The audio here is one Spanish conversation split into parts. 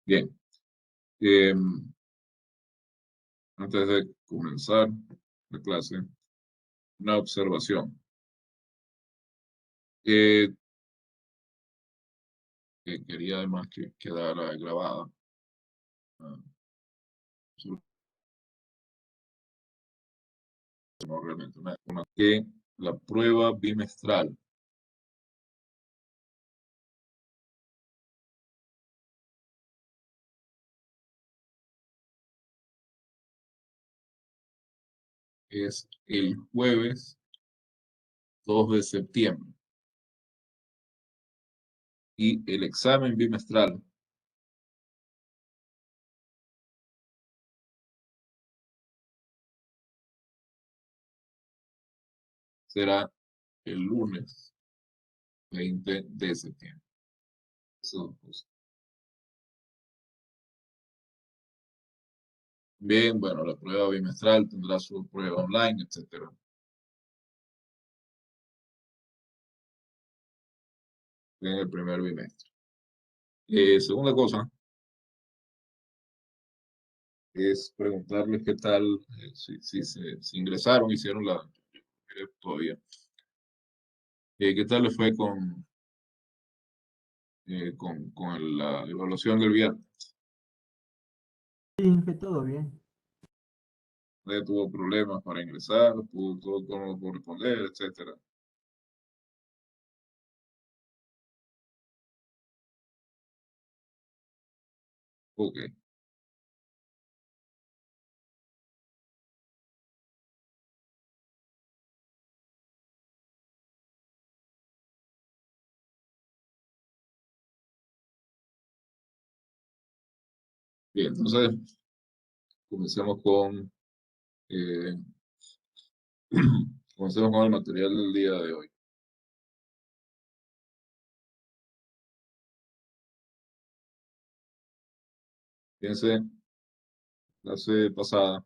Bien, antes de comenzar la clase, una observación eh, que quería además que quedara grabada. ah, no realmente que la prueba bimestral es el jueves 2 de septiembre y el examen bimestral será el lunes 20 de septiembre. Eso, pues. Bien, bueno, la prueba bimestral tendrá su prueba online, etcétera, en el primer bimestre. Segunda cosa es preguntarles qué tal, si ingresaron, hicieron la todavía. ¿Qué tal les fue con la evaluación del viernes? Sí, que todo bien. ¿Nadie tuvo problemas para ingresar? ¿Tuvo todo cómodo por responder, etcétera? Ok, bien, entonces comencemos eh, comencemos con el material del día de hoy. Fíjense, la clase pasada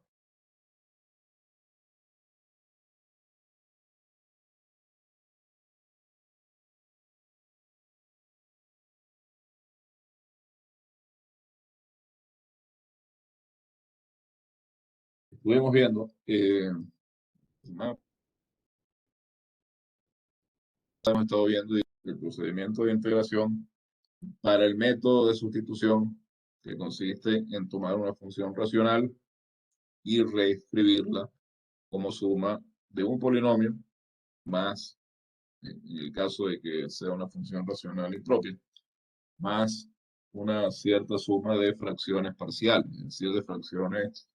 estuvimos viendo, hemos estado viendo el procedimiento de integración para el método de sustitución, que consiste en tomar una función racional y reescribirla como suma de un polinomio más, en el caso de que sea una función racional impropia, más una cierta suma de fracciones parciales, es decir, de fracciones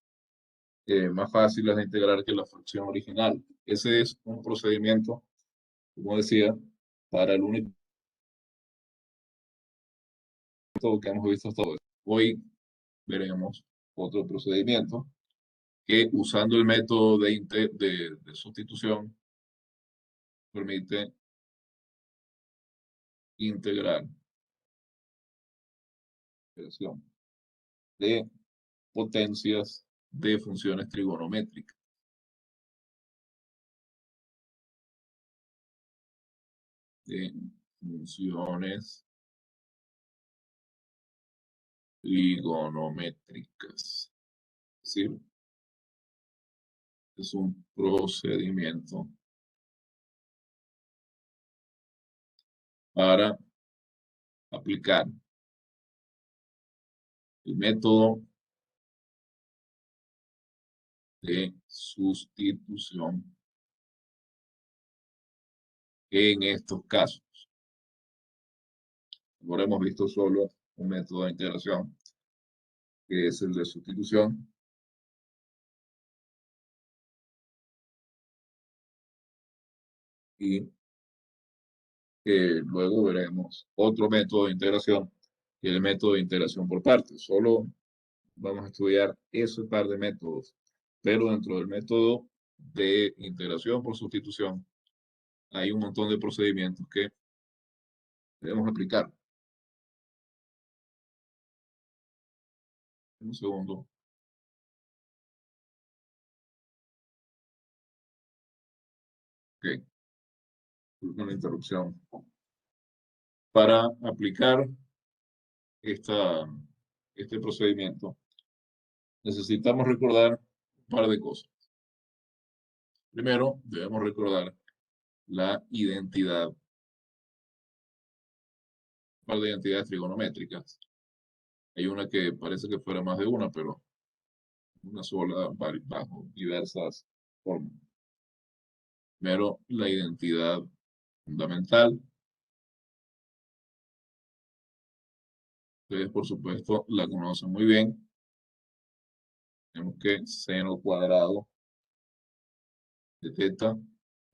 más fáciles de integrar que la fracción original. Ese es un procedimiento, como decía, para el único método que hemos visto hasta hoy. Hoy veremos otro procedimiento que usando el método de sustitución permite integrar de potencias de funciones trigonométricas. De funciones trigonométricas. Es decir, es un procedimiento para aplicar el método de sustitución en estos casos. Ahora hemos visto solo un método de integración, que es el de sustitución, y luego veremos otro método de integración, que es el método de integración por partes. Solo vamos a estudiar ese par de métodos, pero dentro del método de integración por sustitución hay un montón de procedimientos que debemos aplicar. Un segundo. Ok, una interrupción. Para aplicar esta, este procedimiento, necesitamos recordar un par de cosas. Primero, debemos recordar la identidad, un par de identidades trigonométricas. Hay una que parece que fuera más de una, pero una sola bajo diversas formas. Primero, la identidad fundamental. Ustedes, por supuesto, la conocen muy bien. Tenemos que seno cuadrado de teta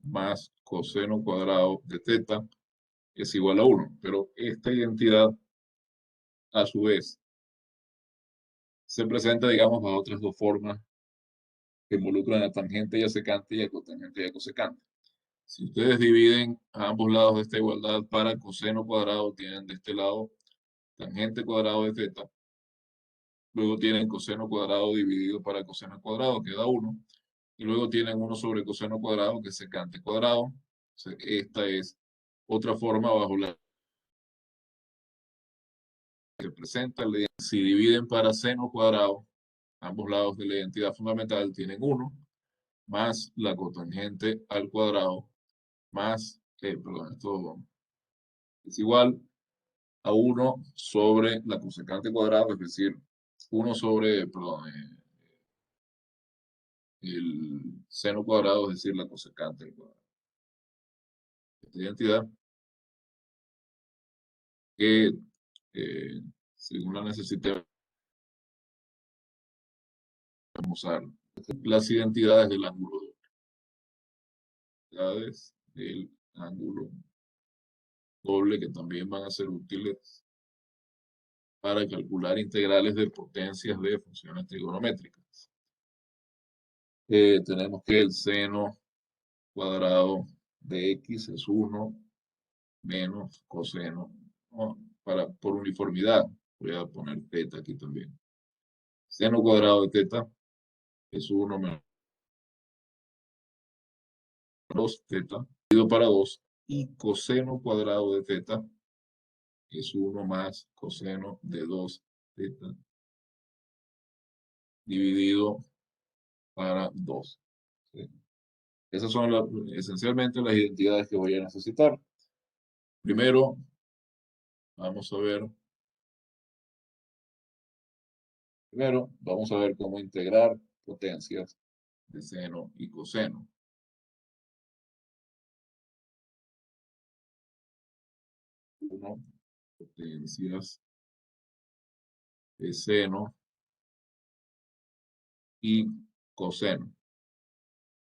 más coseno cuadrado de teta es igual a 1. Pero esta identidad, a su vez, se presenta, digamos, a otras dos formas que involucran a tangente y a secante y a cotangente y a cosecante. Si ustedes dividen a ambos lados de esta igualdad para coseno cuadrado, tienen de este lado tangente cuadrado de teta. Luego tienen coseno cuadrado dividido para coseno cuadrado, que da 1. Y luego tienen 1 sobre coseno cuadrado, que es secante cuadrado. Esta es otra forma bajo la que presenta. Si dividen para seno cuadrado, ambos lados de la identidad fundamental tienen 1, más la cotangente al cuadrado, más, perdón, esto es igual a 1 sobre la cosecante cuadrado, es decir, 1 sobre, perdón, el seno cuadrado, es decir, la cosecante al cuadrado. Esta identidad que, según la necesitemos usar, las identidades del ángulo doble. Identidades del ángulo doble que también van a ser útiles para calcular integrales de potencias de funciones trigonométricas. Tenemos que el seno cuadrado de x es 1 menos coseno, ¿no? Por uniformidad, voy a poner teta aquí también. Seno cuadrado de teta es 1 menos 2 teta, dividido para 2, y coseno cuadrado de teta es 1 más coseno de 2 teta, dividido para 2. ¿Sí? Esas son esencialmente las identidades que voy a necesitar. Primero, vamos a ver, cómo integrar potencias de seno y coseno. Uno, potencias de seno y coseno.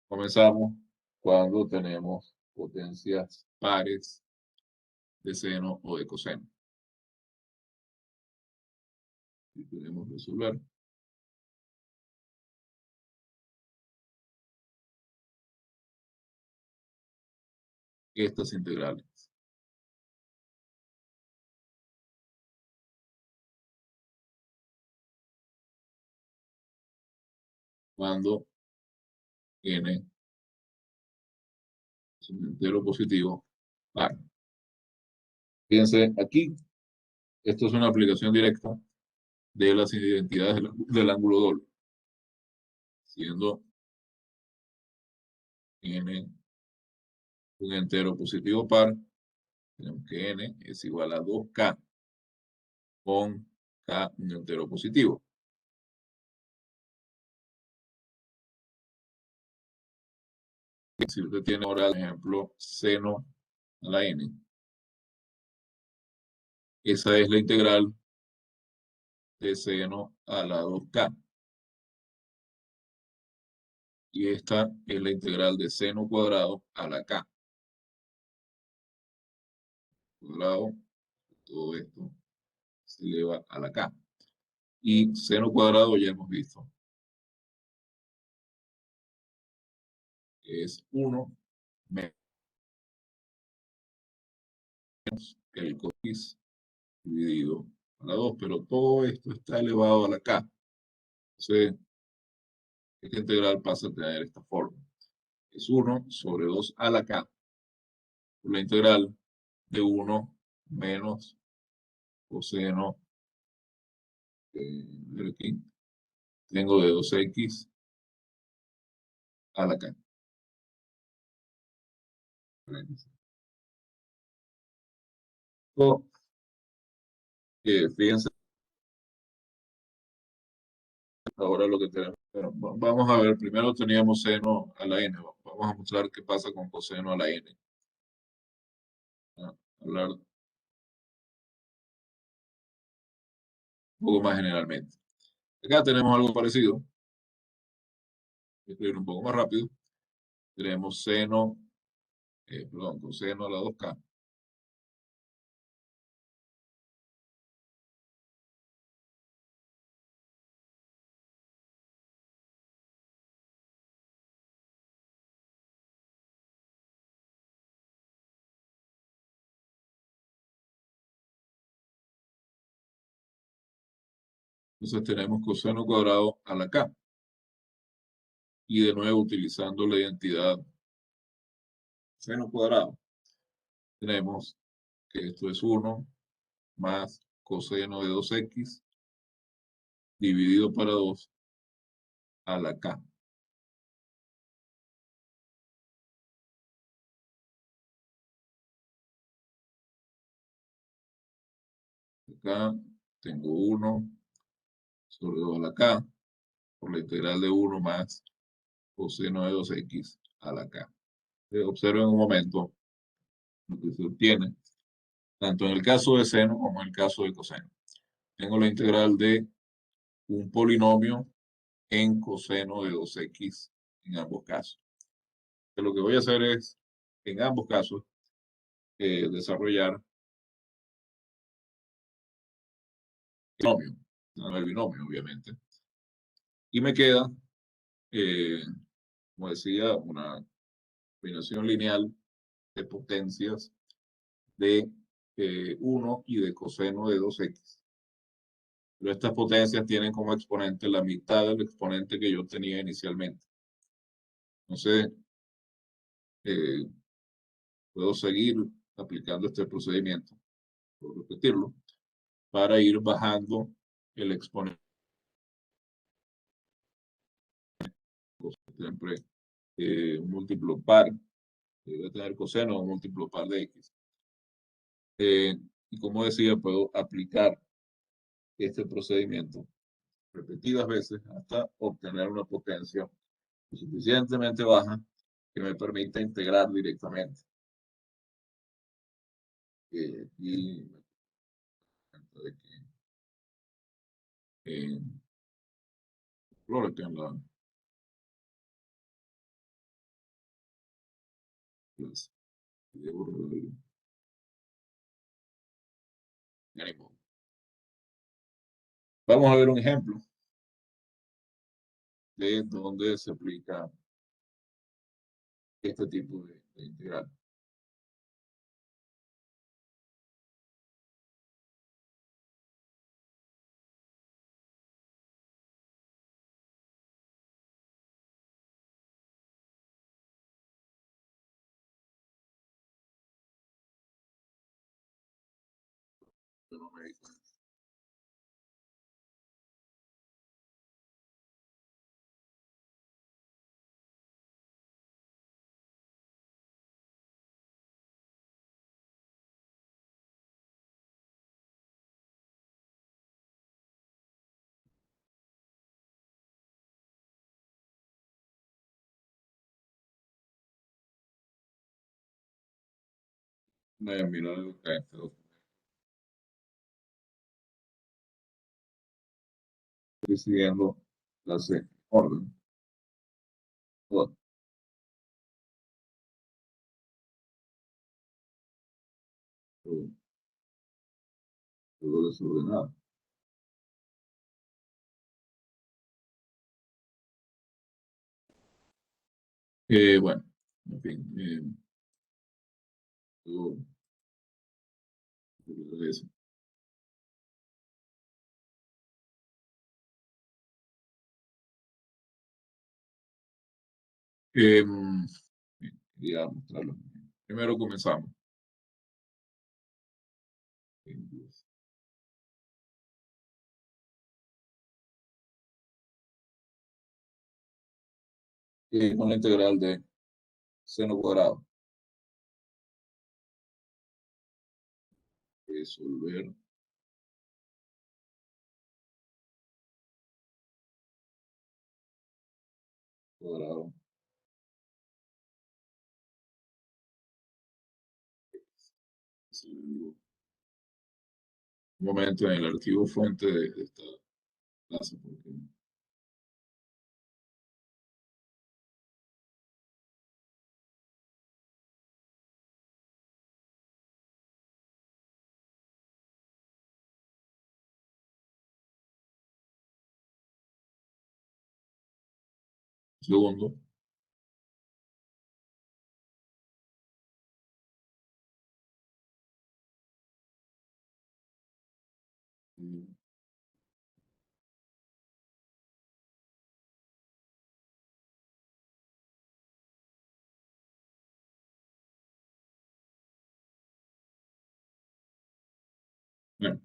Comenzamos cuando tenemos potencias pares de seno o de coseno. Y podemos resolver. Estas integrales. Cuando n es un entero positivo par. Fíjense aquí, esto es una aplicación directa de las identidades del ángulo doble. Siendo n un entero positivo par, tenemos que n es igual a 2k con k un entero positivo. Si usted tiene ahora el ejemplo seno a la n, esa es la integral de seno a la 2k. Y esta es la integral de seno cuadrado a la k. Cuadrado, todo esto se eleva a la k. Y seno cuadrado ya hemos visto. Es 1 menos el cosís dividido a la 2, pero todo esto está elevado a la k. Entonces, esta integral pasa a tener esta forma. Es 1 sobre 2 a la k. La integral de 1 menos coseno ver aquí, tengo de 2x a la k. Fíjense ahora lo que tenemos. Bueno, vamos a ver, primero teníamos seno a la n. Vamos a mostrar qué pasa con coseno a la n. Hablar un poco más generalmente. Acá tenemos algo parecido. Voy a escribir un poco más rápido. Tenemos seno, perdón, coseno a la 2k. Entonces tenemos coseno cuadrado a la k. Y de nuevo utilizando la identidad seno cuadrado, tenemos que esto es 1 más coseno de 2x dividido para 2 a la k. Acá tengo 1 sobre 2 a la k por la integral de 1 más coseno de 2x a la k. Observen un momento lo que se obtiene, tanto en el caso de seno como en el caso de coseno. Tengo la integral de un polinomio en coseno de 2x en ambos casos. Lo que voy a hacer es, en ambos casos, desarrollar el binomio, no el binomio, obviamente. Y me queda, eh, como decía, una combinación lineal de potencias de 1 y de coseno de 2x. Pero estas potencias tienen como exponente la mitad del exponente que yo tenía inicialmente. Entonces, eh, puedo seguir aplicando este procedimiento, puedo repetirlo, para ir bajando el exponente. Siempre un múltiplo par, debe tener coseno o un múltiplo par de x. Y como decía, puedo aplicar este procedimiento repetidas veces hasta obtener una potencia suficientemente baja que me permita integrar directamente. Y me doy cuenta de que flor que en la clase. Vamos a ver un ejemplo de donde se aplica este tipo de integral. Yo no me di cuenta. Mirar lo que este documento. Estoy siguiendo la orden. Todo, todo, todo desordenado. Bueno, en fin, todo, todo eso. Em, Quería mostrarlo. Primero comenzamos. con la integral de seno cuadrado. Resolver cuadrado. Sí, un momento en el archivo fuente de esta clase, porque segundo. Bueno,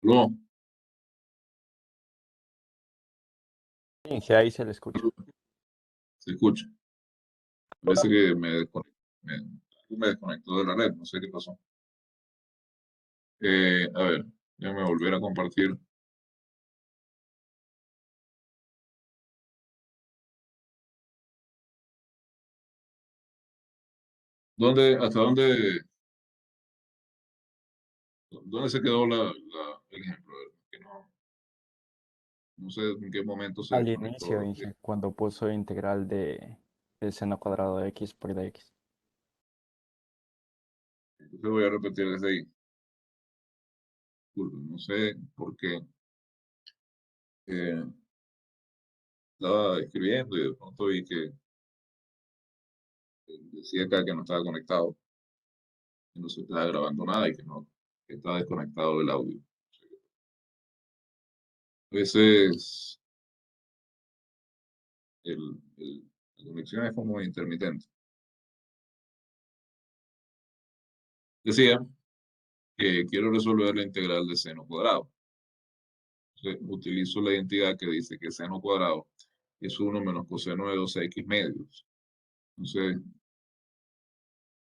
no, Sí, sí, ahí se le escucha. se escucha. Parece que me desconectó de la red, no sé qué pasó. A ver, déjame volver a compartir. ¿Dónde se quedó el ejemplo? A ver, que no sé en qué momento se Al inicio desconectó. dije, cuando puso integral del seno cuadrado de x por dx. Entonces voy a repetir desde ahí. disculpe, no sé por qué estaba escribiendo y de pronto vi que decía acá que no estaba conectado, que no se estaba grabando nada y que no, que estaba desconectado del audio. A veces la conexión es como intermitente. Decía que quiero resolver la integral de seno cuadrado. Entonces, utilizo la identidad que dice que seno cuadrado es 1 menos coseno de 2x medios. Entonces,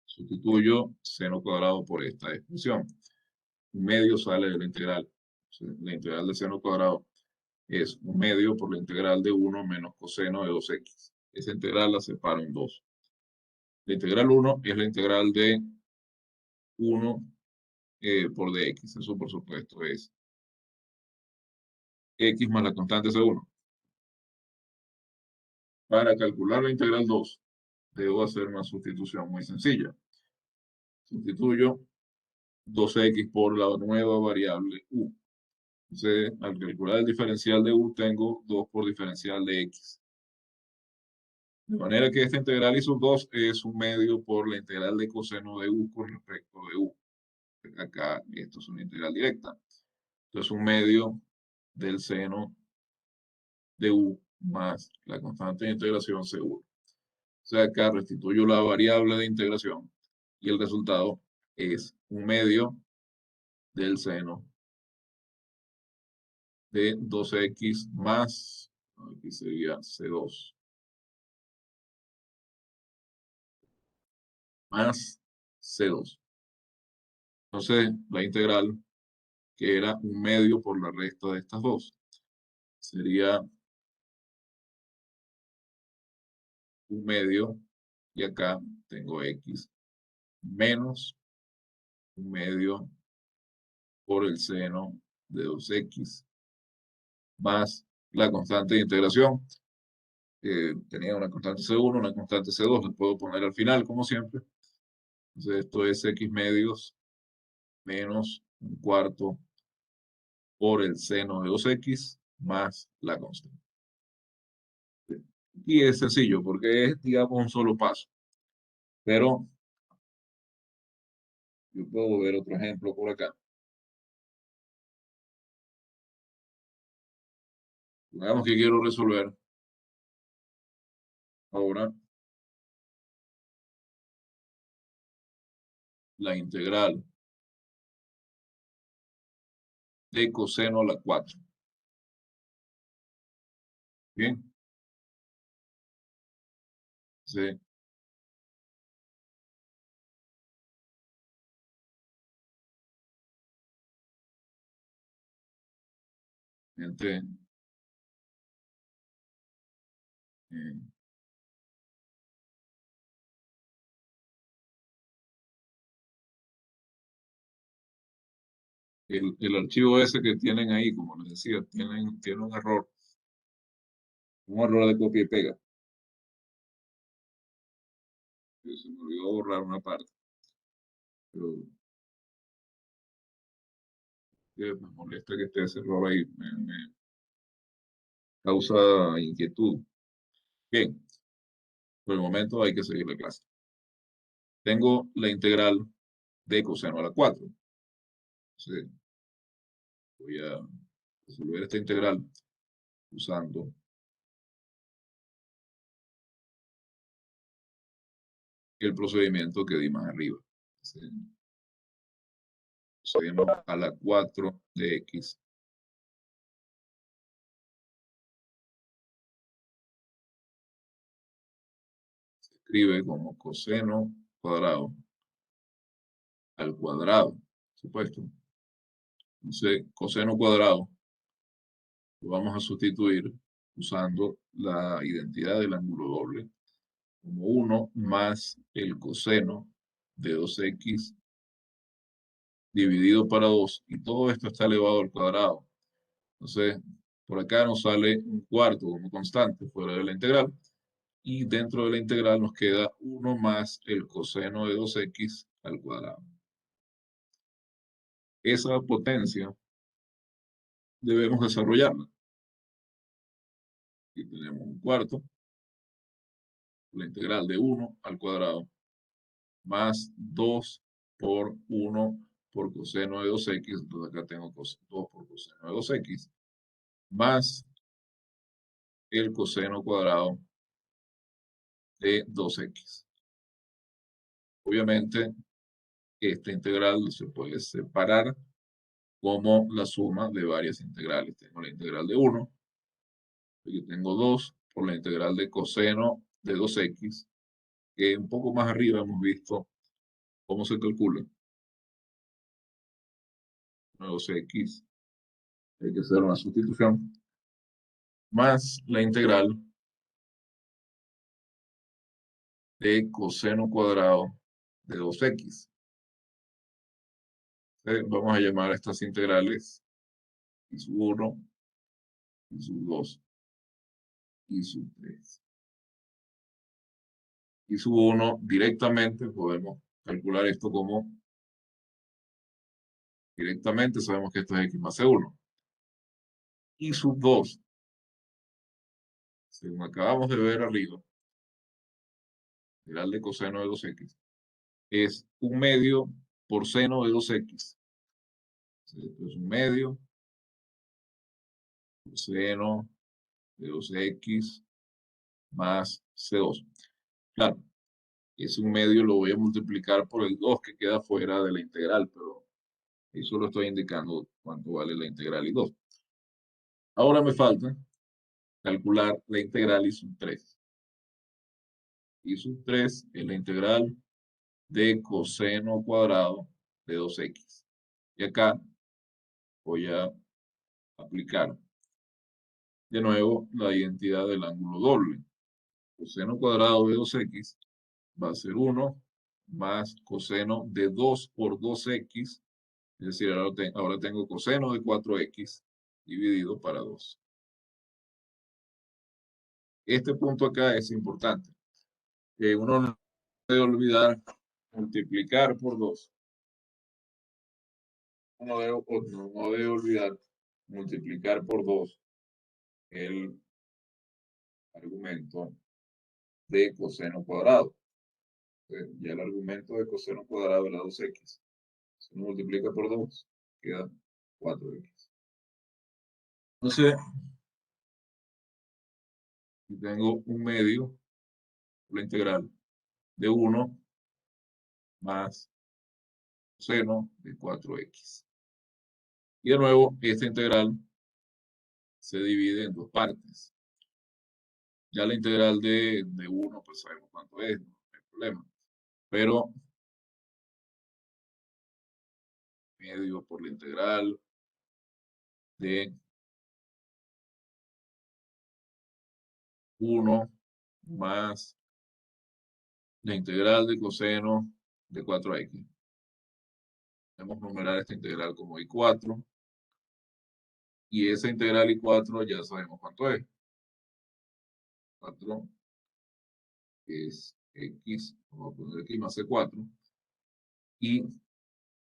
sustituyo seno cuadrado por esta expresión. Un medio sale de la integral. Entonces, la integral de seno cuadrado es un medio por la integral de 1 menos coseno de 2x. Esa integral la separo en dos. La integral 1 es la integral de 1 por dx. Eso, por supuesto, es x más la constante C1. Para calcular la integral 2, debo hacer una sustitución muy sencilla. Sustituyo 2x por la nueva variable u. Entonces, al calcular el diferencial de u, tengo 2 por diferencial de x. De manera que esta integral I sub 2 es un medio por la integral de coseno de u con respecto de u. Acá esto es una integral directa. Entonces, un medio del seno de u más la constante de integración seguro. O sea, acá restituyo la variable de integración y el resultado es un medio del seno de 2x más, aquí sería C2, más C2. Entonces, la integral, que era un medio por la resta de estas dos, sería un medio, y acá tengo x, menos un medio por el seno de 2x, más la constante de integración. Tenía una constante C1, una constante C2, la puedo poner al final, como siempre. Entonces, esto es x medios menos un cuarto por el seno de 2x más la constante. Y es sencillo porque es, digamos, un solo paso. Pero yo puedo ver otro ejemplo por acá. Digamos que quiero resolver ahora la integral de coseno a la 4. Bien, sí, entre eh, el archivo ese que tienen ahí, como les decía, tiene un error de copia y pega. Se me olvidó borrar una parte, pero me molesta que esté ese error ahí, me causa inquietud. Bien, por el momento hay que seguir la clase. Tengo la integral de coseno a la 4. Entonces, voy a resolver esta integral usando el procedimiento que di más arriba. Coseno a la 4 de x se escribe como coseno cuadrado al cuadrado, por supuesto. Entonces, coseno cuadrado lo vamos a sustituir usando la identidad del ángulo doble como 1 más el coseno de 2x dividido para 2, y todo esto está elevado al cuadrado. Entonces, por acá nos sale un cuarto como constante fuera de la integral, y dentro de la integral nos queda 1 más el coseno de 2x al cuadrado. esa potencia debemos desarrollarla. Aquí tenemos un cuarto, la integral de 1 al cuadrado, más 2 por 1 por coseno de 2x, entonces acá tengo 2 por coseno de 2x, más el coseno cuadrado de 2x. Obviamente, esta integral se puede separar como la suma de varias integrales. Tengo la integral de 1, aquí tengo 2 por la integral de coseno de 2x, que un poco más arriba hemos visto cómo se calcula. 2x, hay que hacer una sustitución, más la integral de coseno cuadrado de 2x. Vamos a llamar a estas integrales y sub 1, y sub 2, y sub 3. Y sub 1 directamente podemos calcular esto como directamente, sabemos que esto es x más c1. Y sub 2, según acabamos de ver arriba, integral de coseno de 2x, es 1/2 por seno de 2x. Esto es 1/2 por seno de 2x más c2. Claro, ese 1/2 lo voy a multiplicar por el 2 que queda fuera de la integral, pero ahí solo estoy indicando cuánto vale la integral y 2. Ahora me falta calcular la integral y sub 3. Y sub 3 es la integral de coseno cuadrado de 2x. Y acá voy a aplicar de nuevo la identidad del ángulo doble. Coseno cuadrado de 2x va a ser 1 más coseno de 2 por 2x. Es decir, ahora tengo coseno de 4x dividido para 2. Este punto acá es importante. Uno no debe olvidar multiplicar por 2. No debe olvidar multiplicar por 2 el argumento de coseno cuadrado. Ya el argumento de coseno cuadrado de la 2x. Si uno multiplica por 2, queda 4x. Entonces, aquí tengo 1/2 por la integral de 1 más coseno de 4x. Y de nuevo, esta integral se divide en dos partes. Ya la integral de 1, pues sabemos cuánto es, no hay problema. Pero medio por la integral de 1 más la integral de coseno de 4x. Podemos numerar esta integral como I4. Y esa integral I4 ya sabemos cuánto es. 4 es x, vamos a poner aquí más C4. Y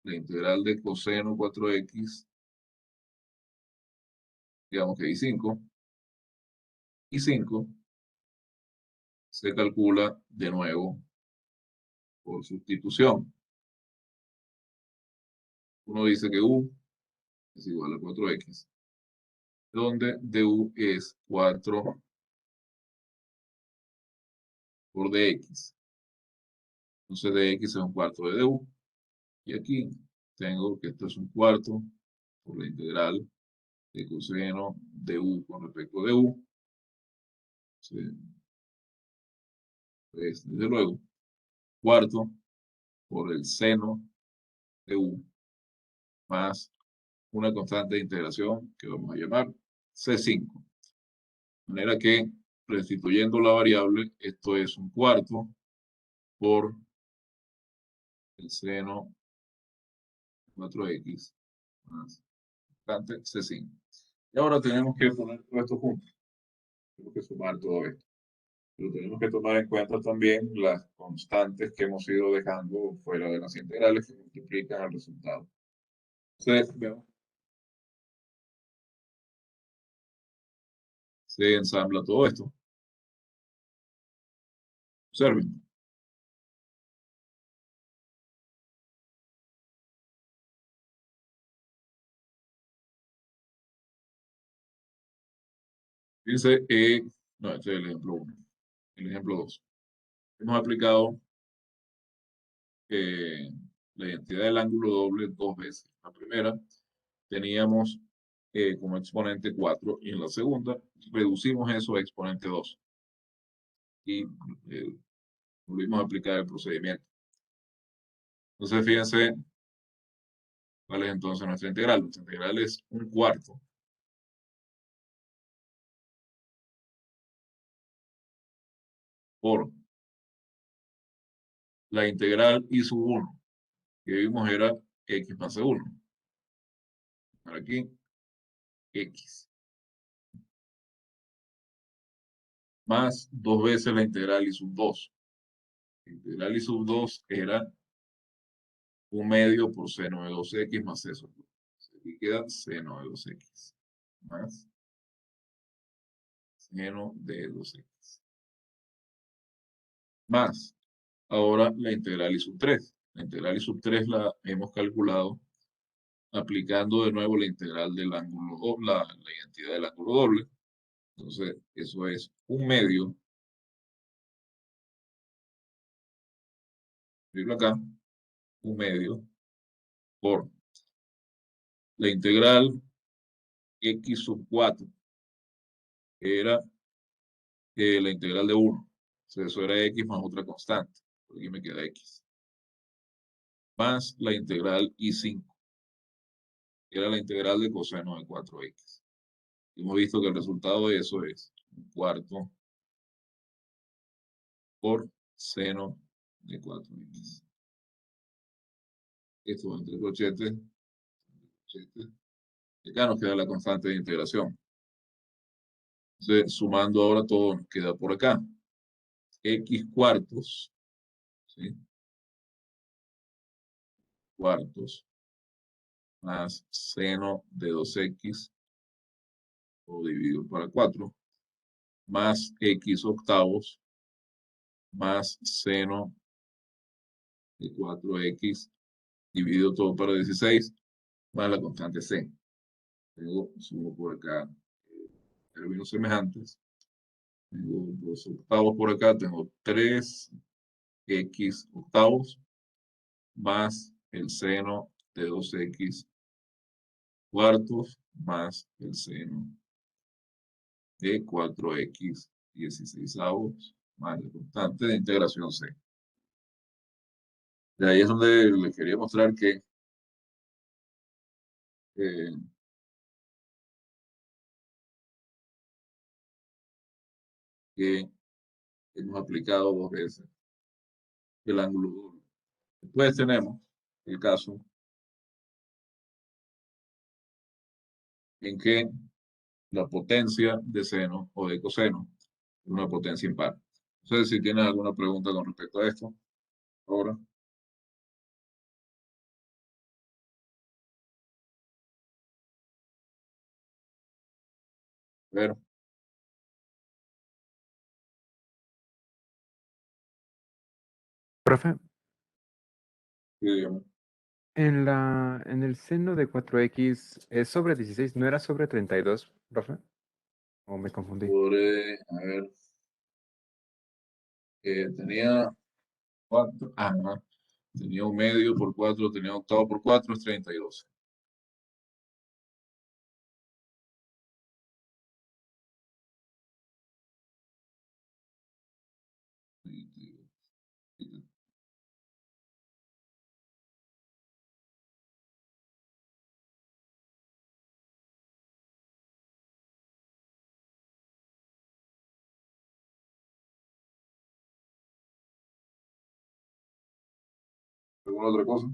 la integral de coseno 4x, digamos que I5. I5 se calcula de nuevo por sustitución. Uno dice que U es igual a 4x, donde du es 4 por dx. Entonces dx es un cuarto de du. Y aquí tengo que esto es un cuarto por la integral de coseno de u con respecto de u. Pues, desde luego, cuarto por el seno de u más una constante de integración que vamos a llamar C5. De manera que, restituyendo la variable, esto es un cuarto por el seno 4x más constante C5. Y ahora tenemos que poner todo esto junto. Tenemos que sumar todo esto. Pero tenemos que tomar en cuenta también las constantes que hemos ido dejando fuera de las integrales que multiplican el resultado. Entonces, se ensambla todo esto. Observen. Fíjense, no, este es el ejemplo 1. El ejemplo 2. Hemos aplicado la identidad del ángulo doble dos veces. La primera teníamos como exponente 4 y en la segunda reducimos eso a exponente 2 y volvimos a aplicar el procedimiento. Entonces, fíjense cuál es entonces nuestra integral. Nuestra integral es un cuarto por la integral y sub 1, que vimos era x más c1. Para aquí, x. Más dos veces la integral y sub 2. La integral y sub 2 era un medio por seno de 2x más eso. Aquí queda seno de 2x más seno de 2x. Más, ahora la integral y sub 3. La integral y sub 3 la hemos calculado aplicando de nuevo la integral del ángulo doble, la identidad del ángulo doble. Entonces, eso es un medio, escribirlo acá, un medio por la integral x sub 4, que era la integral de 1. Entonces, eso era x más otra constante. Por aquí me queda x. Más la integral I5, que era la integral de coseno de 4x. Hemos visto que el resultado de eso es un cuarto por seno de 4x. Esto entre corchetes. Y acá nos queda la constante de integración. Entonces, sumando ahora todo, nos queda por acá. X cuartos, ¿sí? Cuartos más seno de 2x o dividido para 4 más x octavos más seno de 4x dividido todo para 16 más la constante c. Luego sumo por acá términos semejantes. Tengo 2 octavos por acá, tengo 3x octavos más el seno de 2x cuartos más el seno de 4x 16 más la constante de integración c. De ahí es donde les quería mostrar eh, que hemos aplicado dos veces el ángulo doble. Después tenemos el caso en que la potencia de seno o de coseno es una potencia impar. No sé si tienen alguna pregunta con respecto a esto. Ahora, a ver, Profe, ¿qué digamos? en el seno de 4x es sobre 16, ¿no era sobre 32, profe? ¿O me confundí? A ver, tenía cuatro, no, tenía un medio por 4, tenía octavo por 4, es 32. ¿Alguna otra cosa?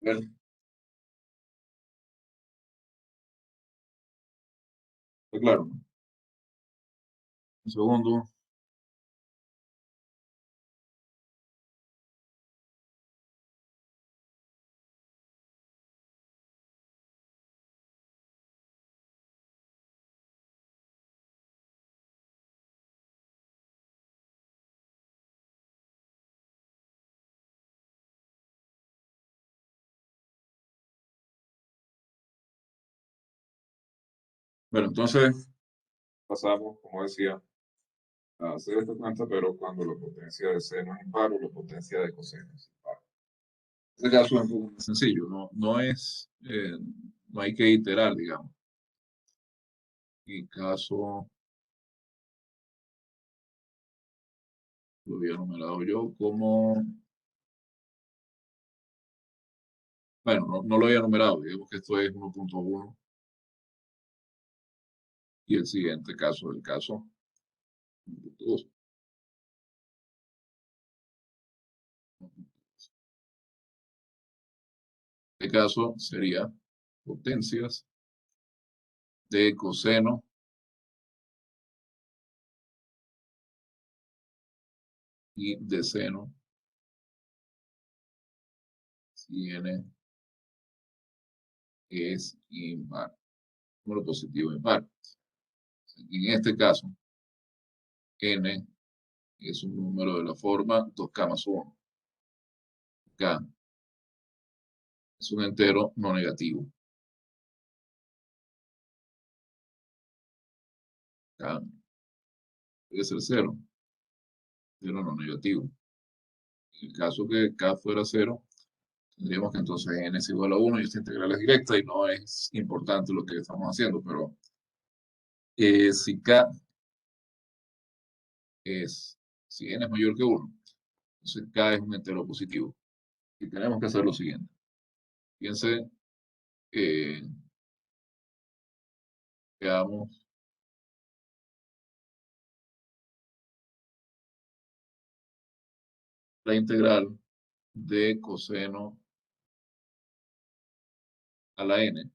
A ver, ¿Está claro, no? Un segundo. Bueno, entonces pasamos, como decía, a hacer esta cuenta, pero cuando la potencia de seno es impar o la potencia de coseno es impar. En este caso es un poco más sencillo, no hay que iterar, digamos. En caso, lo había numerado yo como, bueno, no lo había numerado, digamos que esto es 1.1 y el siguiente caso, el caso 1.2. Este caso sería potencias de coseno y de seno si n es impar, número positivo impar. En este caso, n es un número de la forma 2k más 1. K es un entero no negativo. K debe ser 0, cero no negativo. En el caso que K fuera 0, tendríamos que entonces n es igual a 1 y esta integral es directa y no es importante lo que estamos haciendo, pero si K es, si n es mayor que 1, entonces K es un entero positivo. Y tenemos que hacer lo siguiente. Fíjense, eh, veamos la integral de coseno a la n,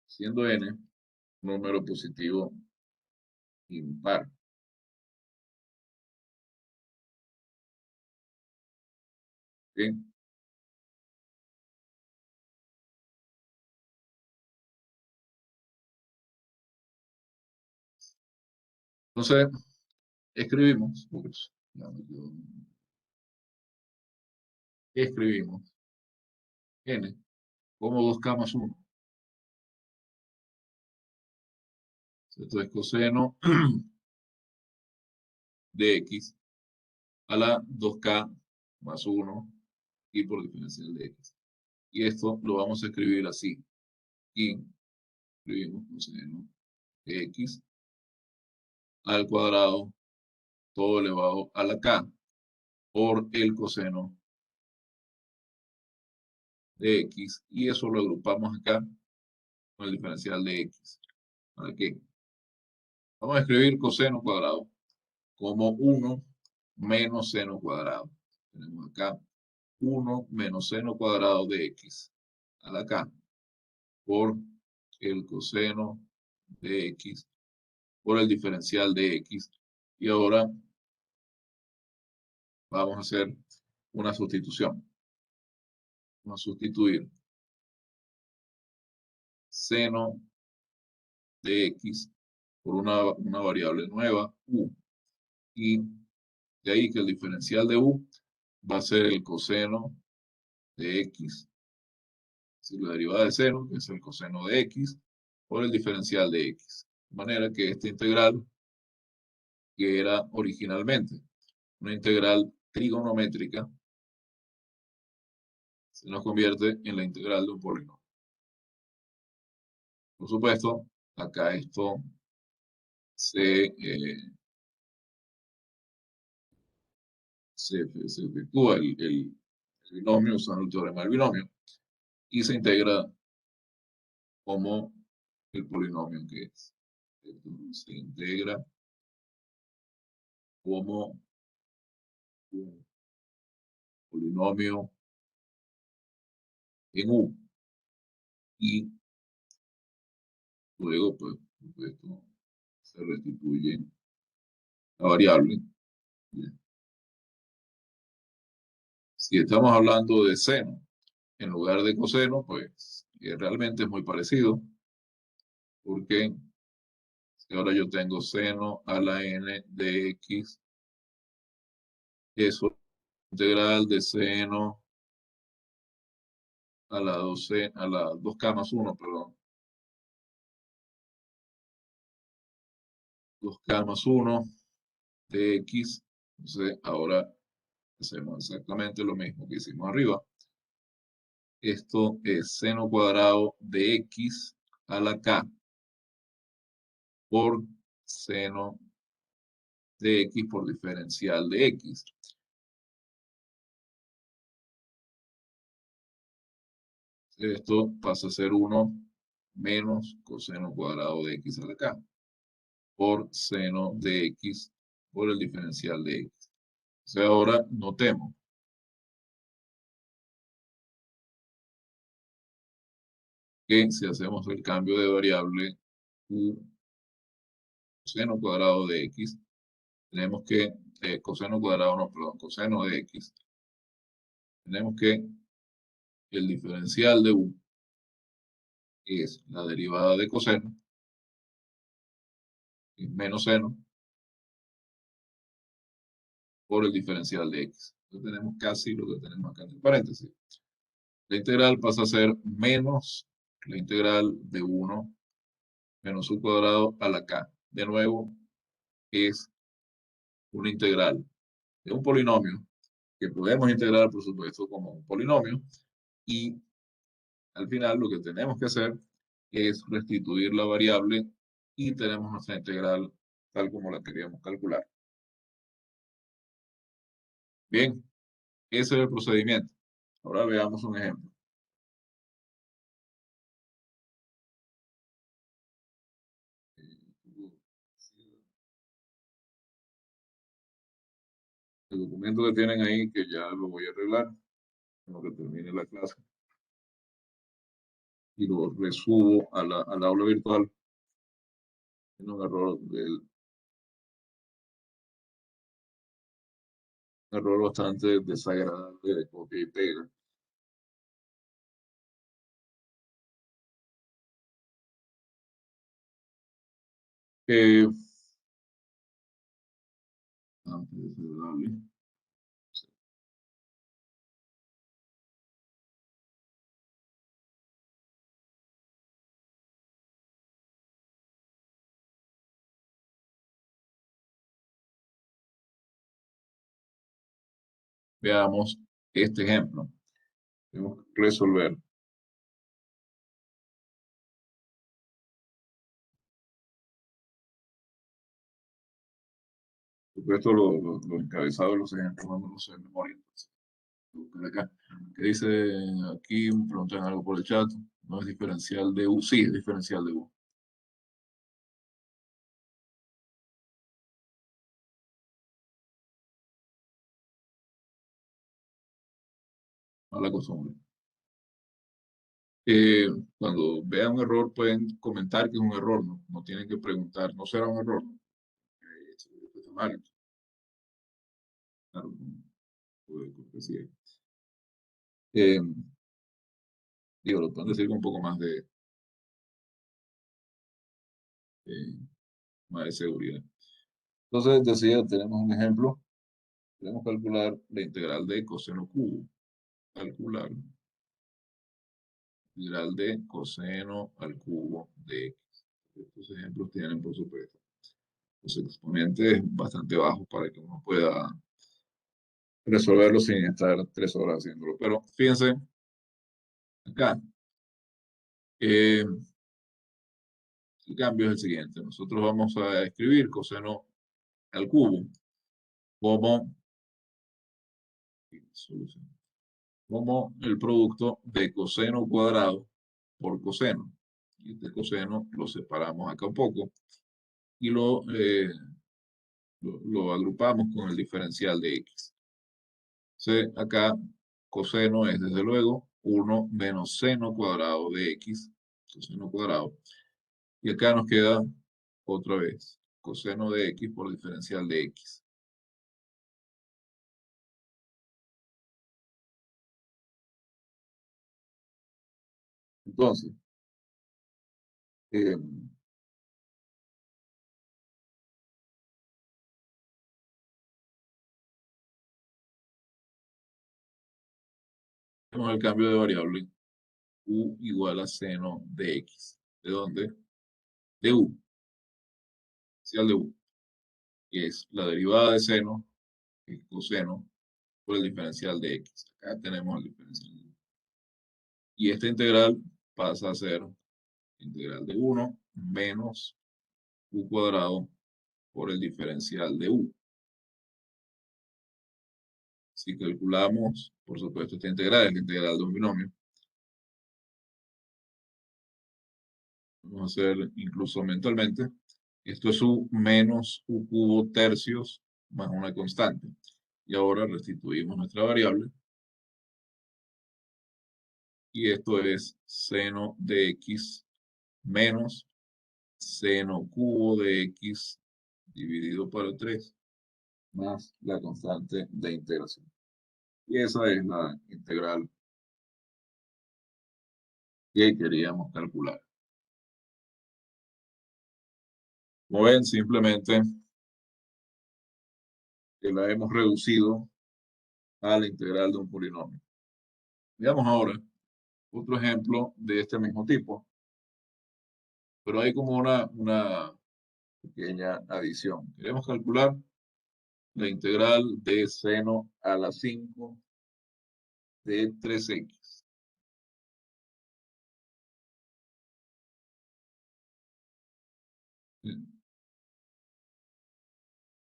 siendo n un número positivo impar. ¿Bien? Entonces, escribimos, ups, escribimos n como 2k más 1. Esto es coseno de x a la 2k más 1 y por diferencial de x. Y esto lo vamos a escribir así. Y escribimos coseno de x al cuadrado todo elevado a la k por el coseno de x. Y eso lo agrupamos acá con el diferencial de x. ¿Para qué? Vamos a escribir coseno cuadrado como 1 menos seno cuadrado. Tenemos acá 1 menos seno cuadrado de x a la k por el coseno de x por el diferencial de x. Y ahora vamos a hacer una sustitución. Vamos a sustituir seno de x por una variable nueva, u. Y de ahí que el diferencial de u va a ser el coseno de x, es decir, la derivada de seno, que es el coseno de x, por el diferencial de x. De manera que esta integral, que era originalmente una integral trigonométrica, se nos convierte en la integral de un polinomio. Por supuesto, acá esto se efectúa el binomio usando el teorema del binomio y se integra como el polinomio que es. Entonces, se integra como un polinomio en U. Y luego, pues, esto se restituye la variable. Bien. Si estamos hablando de seno en lugar de coseno, pues realmente es muy parecido, porque si ahora yo tengo seno a la n de x, eso integral de seno a la 2k más 1, perdón, 2k más 1 de x. Entonces ahora hacemos exactamente lo mismo que hicimos arriba. Esto es seno cuadrado de x a la k por seno de x por diferencial de x. Esto pasa a ser 1 menos coseno cuadrado de x a la k por seno de x por el diferencial de x. O sea, ahora notemos que si hacemos el cambio de variable u coseno cuadrado de x, tenemos que, coseno cuadrado, no, perdón, coseno de x, tenemos que el diferencial de u es la derivada de coseno, que es menos seno, por el diferencial de x. Entonces tenemos casi lo que tenemos acá entre paréntesis. La integral pasa a ser menos la integral de 1 menos u cuadrado a la k. De nuevo, es una integral de un polinomio que podemos integrar, por supuesto, como un polinomio. Y al final lo que tenemos que hacer es restituir la variable y tenemos nuestra integral tal como la queríamos calcular. Bien, ese es el procedimiento. Ahora veamos un ejemplo. El documento que tienen ahí, que ya lo voy a arreglar, en lo que termine la clase, y lo resubo al aula virtual. Tiene un error bastante desagradable de copia y pega. Antes de darle. Veamos este ejemplo. Tenemos que resolver. Por supuesto, los encabezados de los ejemplos no me los sé de memoria. Entonces, voy a buscar acá. ¿Qué dice aquí? Me preguntan algo por el chat. No es diferencial de U. Sí, es diferencial de U. Mala costumbre. Cuando vean un error pueden comentar que es un error, no, no tienen que preguntar, ¿no será un error? Esto está mal. Claro, de cortesía. Eh, Digo, lo pueden decir con un poco eh, más de seguridad. Entonces, decía, tenemos un ejemplo. Queremos calcular la integral de coseno cubo. Calcular integral de coseno al cubo de x. Estos ejemplos tienen, por supuesto, los exponentes bastante bajos para que uno pueda resolverlo sin estar 3 horas haciéndolo. Pero fíjense acá, el cambio es el siguiente. Nosotros vamos a escribir coseno al cubo como, como el producto de coseno cuadrado por coseno. Y este coseno lo separamos acá un poco y lo agrupamos con el diferencial de x. Entonces, acá coseno es desde luego 1 menos seno cuadrado de x, coseno cuadrado. Y acá nos queda otra vez coseno de x por diferencial de x. Entonces, eh, tenemos el cambio de variable u igual a seno de x. ¿De dónde? De u, diferencial de u, que es la derivada de seno, que es coseno, por el diferencial de x. Acá tenemos el diferencial. Y esta integral pasa a ser integral de 1 menos u cuadrado por el diferencial de u. Si calculamos, por supuesto, esta integral es la integral de un binomio. Vamos a hacer incluso mentalmente. Esto es u menos u cubo tercios más una constante. Y ahora restituimos nuestra variable. Y esto es seno de x menos seno cubo de x dividido por 3 más la constante de integración. Y esa es la integral que queríamos calcular. Como ven, simplemente que la hemos reducido a la integral de un polinomio. Veamos ahora otro ejemplo de este mismo tipo, pero hay como una pequeña adición. Queremos calcular la integral de seno a la 5 de 3x.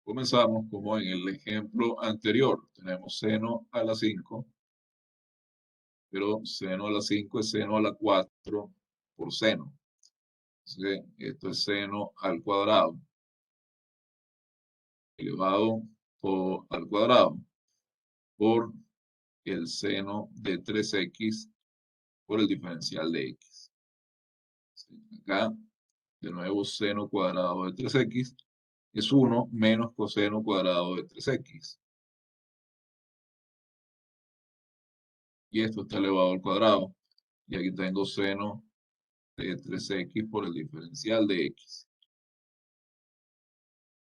Comenzamos como en el ejemplo anterior. Tenemos seno a la 5, pero seno a la 5 es seno a la 4 por seno. Entonces, esto es seno al cuadrado, elevado todo al cuadrado, por el seno de 3x por el diferencial de x. Acá, de nuevo, seno cuadrado de 3x es 1 menos coseno cuadrado de 3x. Y esto está elevado al cuadrado. Y aquí tengo seno de 3x por el diferencial de x.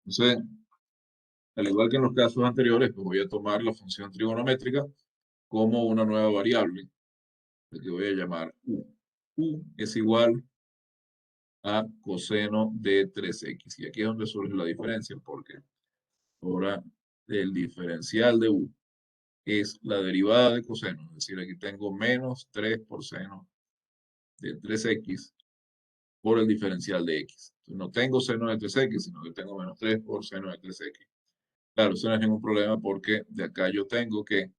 Entonces, al igual que en los casos anteriores, pues voy a tomar la función trigonométrica como una nueva variable, que voy a llamar u. U es igual a coseno de 3x. Y aquí es donde surge la diferencia, porque ahora el diferencial de u es la derivada de coseno. Es decir, aquí tengo menos 3 por seno de 3x por el diferencial de x. Entonces, no tengo seno de 3x, sino que tengo menos 3 por seno de 3x. Claro, eso no es ningún problema porque de acá yo tengo que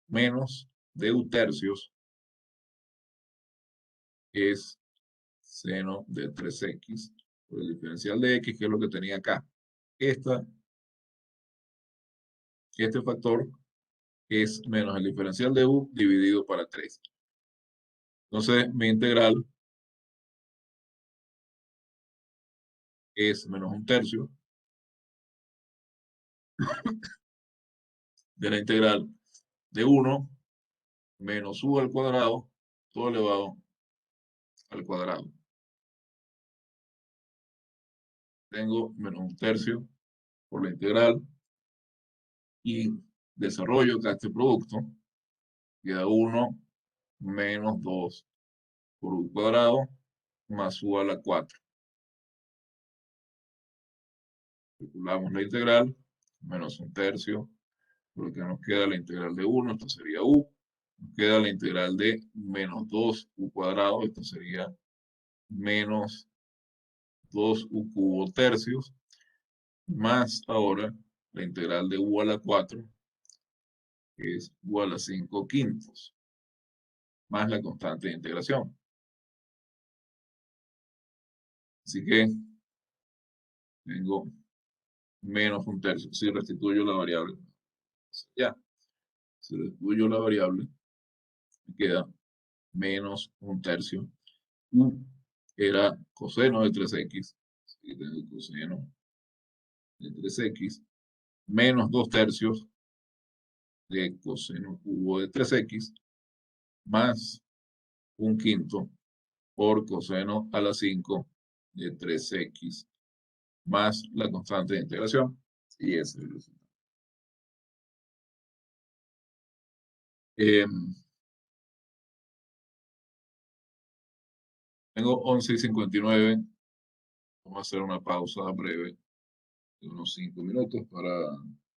menos de u tercios es seno de 3x por el diferencial de x, que es lo que tenía acá. Este factor es menos el diferencial de u dividido para 3. Entonces, mi integral es menos un tercio de la integral de 1 menos u al cuadrado, todo elevado al cuadrado. Tengo menos un tercio por la integral y desarrollo acá este producto. Queda 1 menos 2 por u cuadrado más u a la 4. Calculamos la integral, menos un tercio, porque nos queda la integral de 1, esto sería u. Nos queda la integral de menos 2 u cuadrado, esto sería menos 2 u cubo tercios, más ahora la integral de u a la 4, que es u a la 5 quintos, más la constante de integración. Así que tengo menos un tercio. Si restituyo la variable, ya, si restituyo la variable, me queda menos un tercio. U era coseno de 3x. Así que tengo coseno de 3x menos 2 tercios de coseno cubo de 3x más un quinto por coseno a la 5 de 3x más la constante de integración. Y ese es el resultado. Tengo 11:59. Vamos a hacer una pausa breve de unos 5 minutos para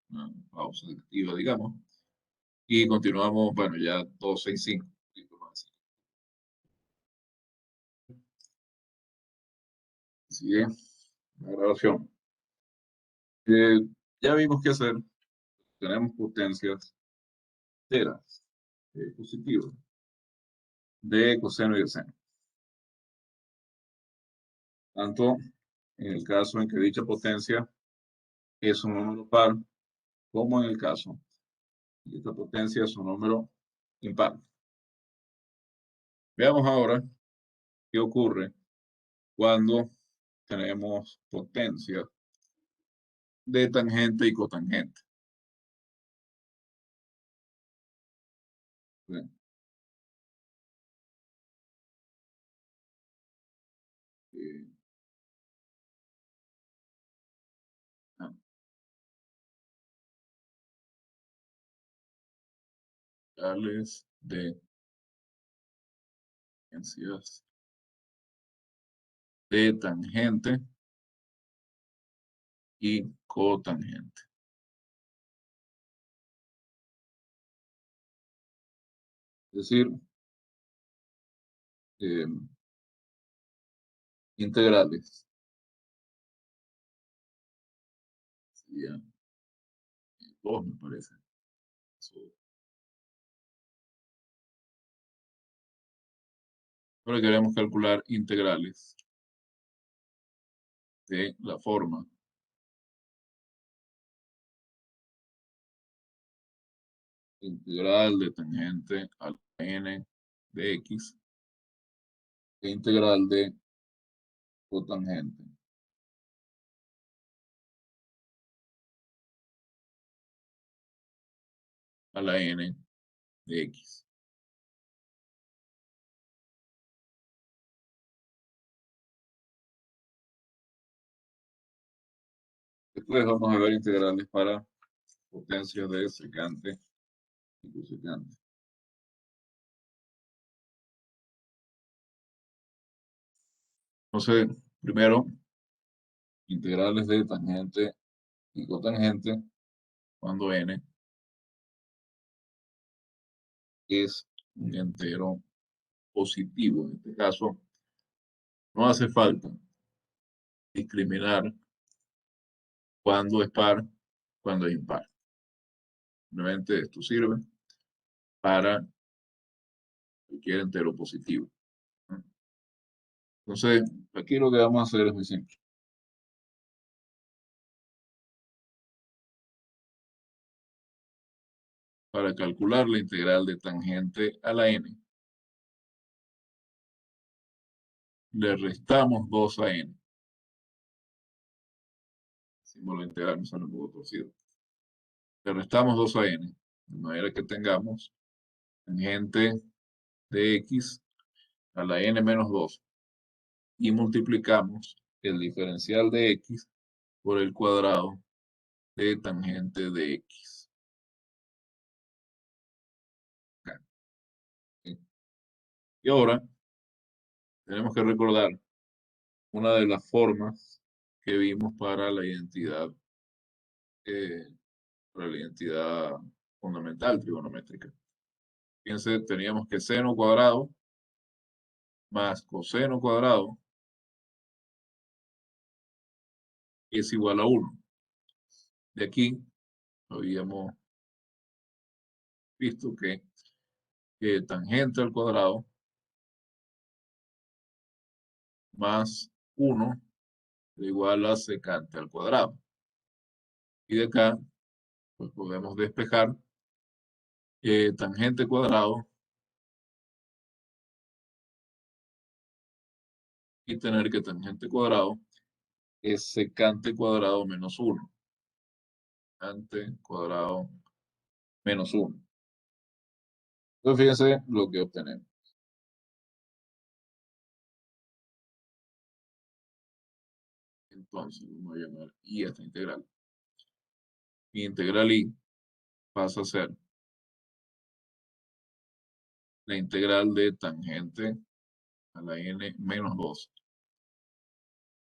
una pausa activa, digamos. Y continuamos, bueno, ya 12:05. Sigue la grabación. Eh, ya vimos qué hacer. Tenemos potencias enteras positivas de coseno y de seno. Tanto en el caso en que dicha potencia es un número par, como en el caso de que esta potencia es un número impar. Veamos ahora qué ocurre cuando tenemos potencia de tangente y cotangente. Bien. Eh, ah, Tales de potencias de tangente y cotangente. Es decir, eh, integrales. Serían dos, me parece. Ahora queremos calcular integrales de la forma integral de tangente a la n de x e integral de cotangente a la n de x. Después vamos a ver integrales para potencias de secante y cosecante. Entonces, primero, integrales de tangente y cotangente cuando n es un entero positivo. En este caso, no hace falta discriminar cuando es par, cuando es impar. Simplemente esto sirve para cualquier entero positivo. Entonces, aquí lo que vamos a hacer es muy simple. Para calcular la integral de tangente a la n, le restamos 2 a n. Símbolo integral me sale un poco torcido. Le restamos 2 a n, de manera que tengamos tangente de x a la n menos 2 y multiplicamos el diferencial de x por el cuadrado de tangente de x. Y ahora tenemos que recordar una de las formas que vimos eh, para la identidad fundamental trigonométrica. Fíjense, teníamos que seno cuadrado más coseno cuadrado es igual a 1. De aquí habíamos visto que tangente al cuadrado más 1 es igual a secante al cuadrado. Y de acá, pues podemos despejar tangente cuadrado y tener que tangente cuadrado es secante cuadrado menos 1. secante cuadrado menos 1. Entonces, fíjense lo que obtenemos. Entonces, vamos a llamar y esta integral. Mi integral y pasa a ser la integral de tangente a la n menos 2.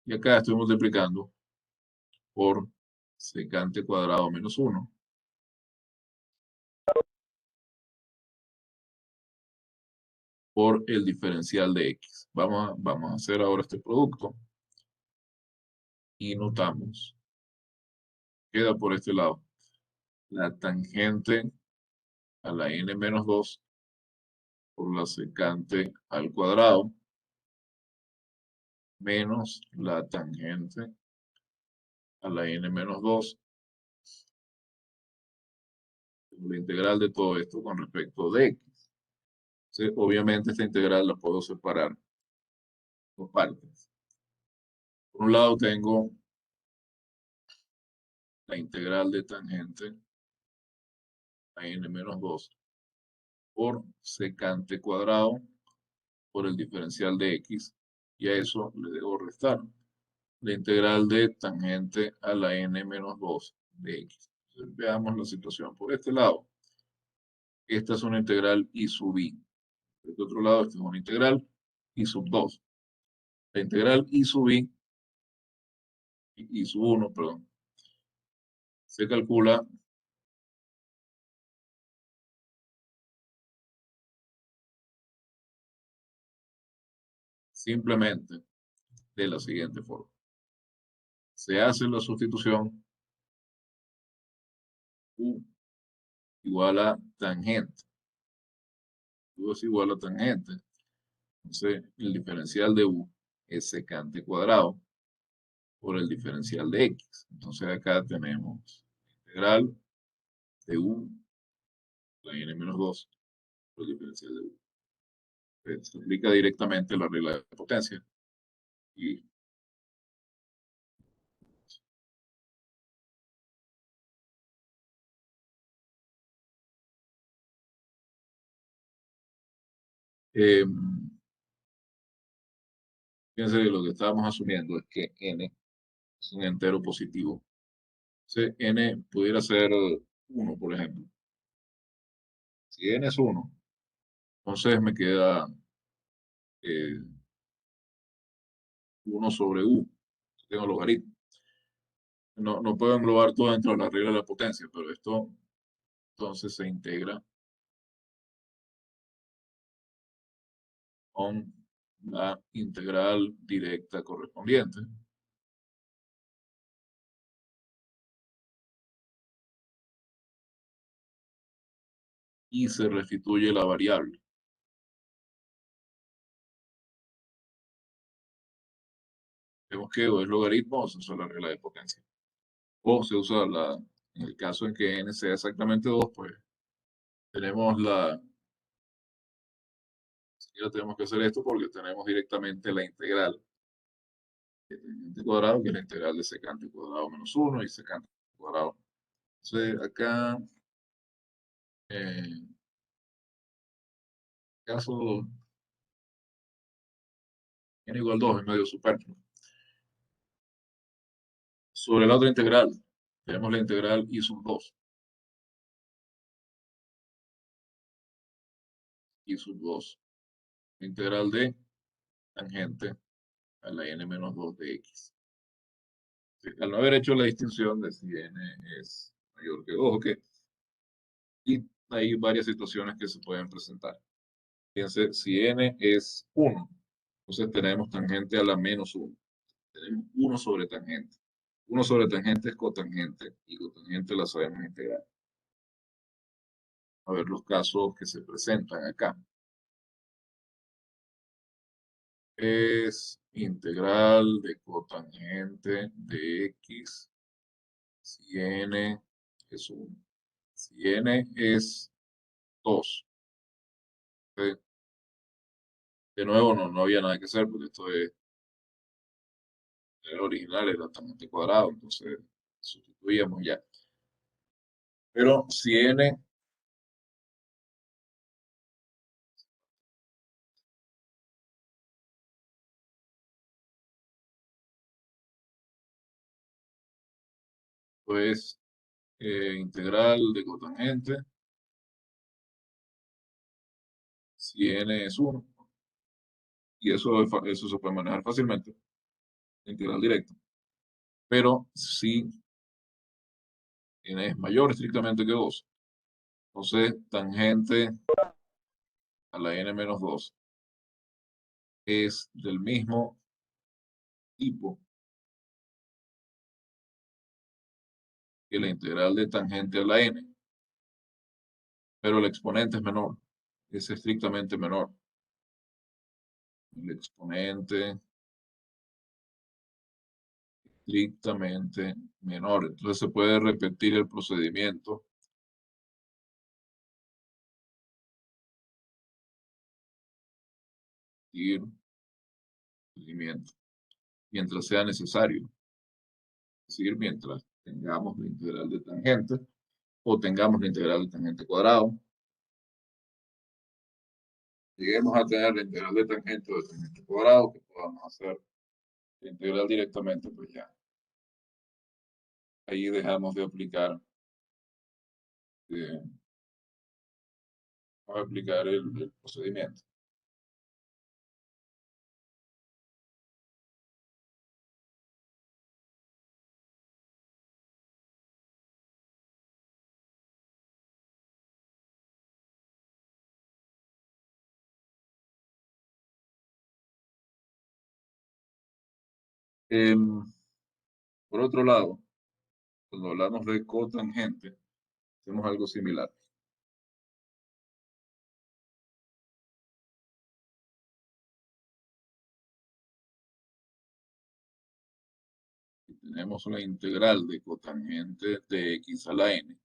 Y acá estoy multiplicando por secante cuadrado menos 1 por el diferencial de x. Vamos a hacer ahora este producto y notamos, queda por este lado, la tangente a la n menos 2 por la secante al cuadrado menos la tangente a la n menos 2, la integral de todo esto con respecto de x. Entonces, obviamente esta integral la puedo separar en dos partes. Por un lado tengo la integral de tangente a n menos 2 por secante cuadrado por el diferencial de x, y a eso le debo restar la integral de tangente a la n menos 2 de x. Entonces, veamos la situación por este lado. Esta es una integral y sub i. Por este otro lado, esta es una integral y sub 2. La integral y sub i, y sub 1, perdón, se calcula simplemente de la siguiente forma. Se hace la sustitución u igual a tangente. U es igual a tangente. Entonces, el diferencial de u es secante cuadrado por el diferencial de x. Entonces, acá tenemos integral de u, la n menos 2, por el diferencial de u. Se aplica directamente la regla de potencia. Y eh, fíjense que lo que estábamos asumiendo es que n es un entero positivo. Entonces, n pudiera ser 1, por ejemplo. Si n es 1, entonces me queda 1 sobre u. Tengo logaritmo. No puedo englobar todo dentro de la regla de la potencia, pero esto entonces se integra con la integral directa correspondiente. Y se restituye la variable. Vemos que o es logaritmo o se usa la regla de potencia. O se usa en el caso en que n sea exactamente 2, pues tenemos siquiera tenemos que hacer esto porque tenemos directamente la integral de tangente cuadrado, que es la integral de secante cuadrado menos 1 y secante cuadrado. Entonces, acá, en caso n igual 2 es medio superfluo. Sobre la otra integral, tenemos la integral i sub 2. I sub 2. Integral de tangente a la n menos 2 de x. Sí, al no haber hecho la distinción de si n es mayor que 2 o qué, y hay varias situaciones que se pueden presentar. Fíjense, si n es 1, entonces tenemos tangente a la menos 1. Tenemos 1 sobre tangente. 1 sobre tangente es cotangente, y cotangente la sabemos integrar. A ver los casos que se presentan acá. Es integral de cotangente de x si n es 1. Si n es 2. De nuevo, no había nada que hacer porque esto es el original, era tangente cuadrado, entonces sustituíamos ya. Pero si n pues integral de cotangente, si n es 1, y eso se puede manejar fácilmente, integral directa. Pero si n es mayor estrictamente que 2, entonces tangente a la n menos 2 es del mismo tipo que la integral de tangente a la n, pero el exponente es menor, es estrictamente menor. El exponente estrictamente menor. Entonces se puede repetir el procedimiento y procedimiento mientras sea necesario. Es decir, mientras tengamos la integral de tangente o tengamos la integral de tangente cuadrado. Lleguemos a tener la integral de tangente o de tangente cuadrado, que podamos hacer la integral directamente, pues ya. Ahí dejamos de aplicar, vamos a aplicar el procedimiento. Por otro lado, cuando hablamos de cotangente, hacemos algo similar. Tenemos una integral de cotangente de x a la n.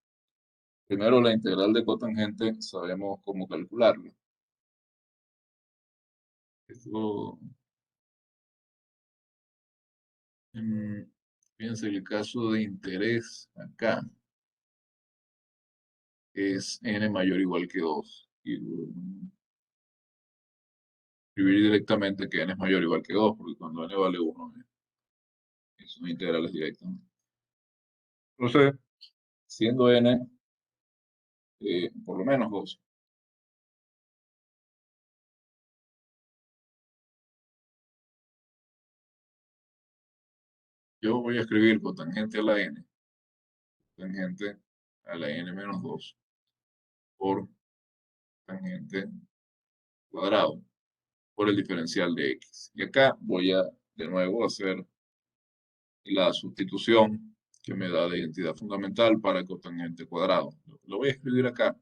Primero, la integral de cotangente sabemos cómo calcularla. Esto, fíjense, el caso de interés acá es n mayor o igual que 2. Y escribir directamente que n es mayor o igual que 2, porque cuando n vale 1, son integrales directas. Entonces, siendo n por lo menos 2, yo voy a escribir cotangente a la n, tangente a la n menos 2 por tangente cuadrado por el diferencial de x. Y acá voy a de nuevo hacer la sustitución que me da de identidad fundamental para cotangente cuadrado. Lo voy a escribir acá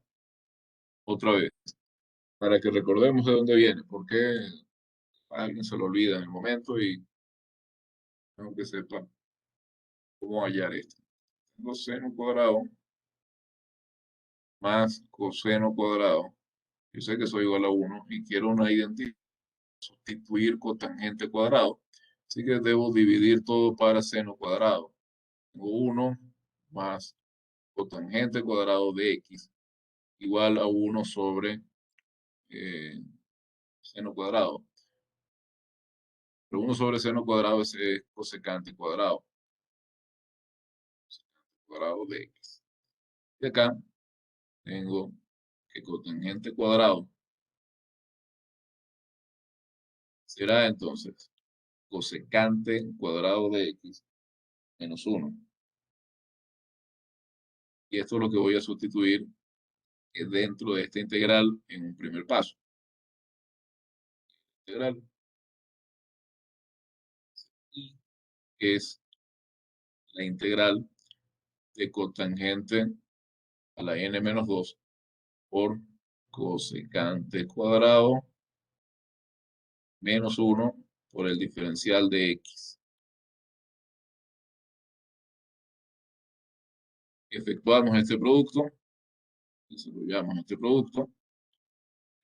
otra vez para que recordemos de dónde viene, porque a alguien se lo olvida en el momento y tengo que sepa cómo hallar esto. Tengo seno cuadrado más coseno cuadrado. Yo sé que soy igual a 1 y quiero una identidad, sustituir cotangente cuadrado. Así que debo dividir todo para seno cuadrado. Tengo 1 más cotangente cuadrado de x igual a 1 sobre seno cuadrado. Pero 1 sobre seno cuadrado es cosecante cuadrado. Cosecante cuadrado de x. Y acá tengo que cotangente cuadrado será entonces cosecante cuadrado de x menos 1. Y esto es lo que voy a sustituir dentro de esta integral en un primer paso. Integral y es la integral de cotangente a la n menos 2 por cosecante cuadrado menos 1 por el diferencial de x. Efectuamos este producto, desarrollamos este producto,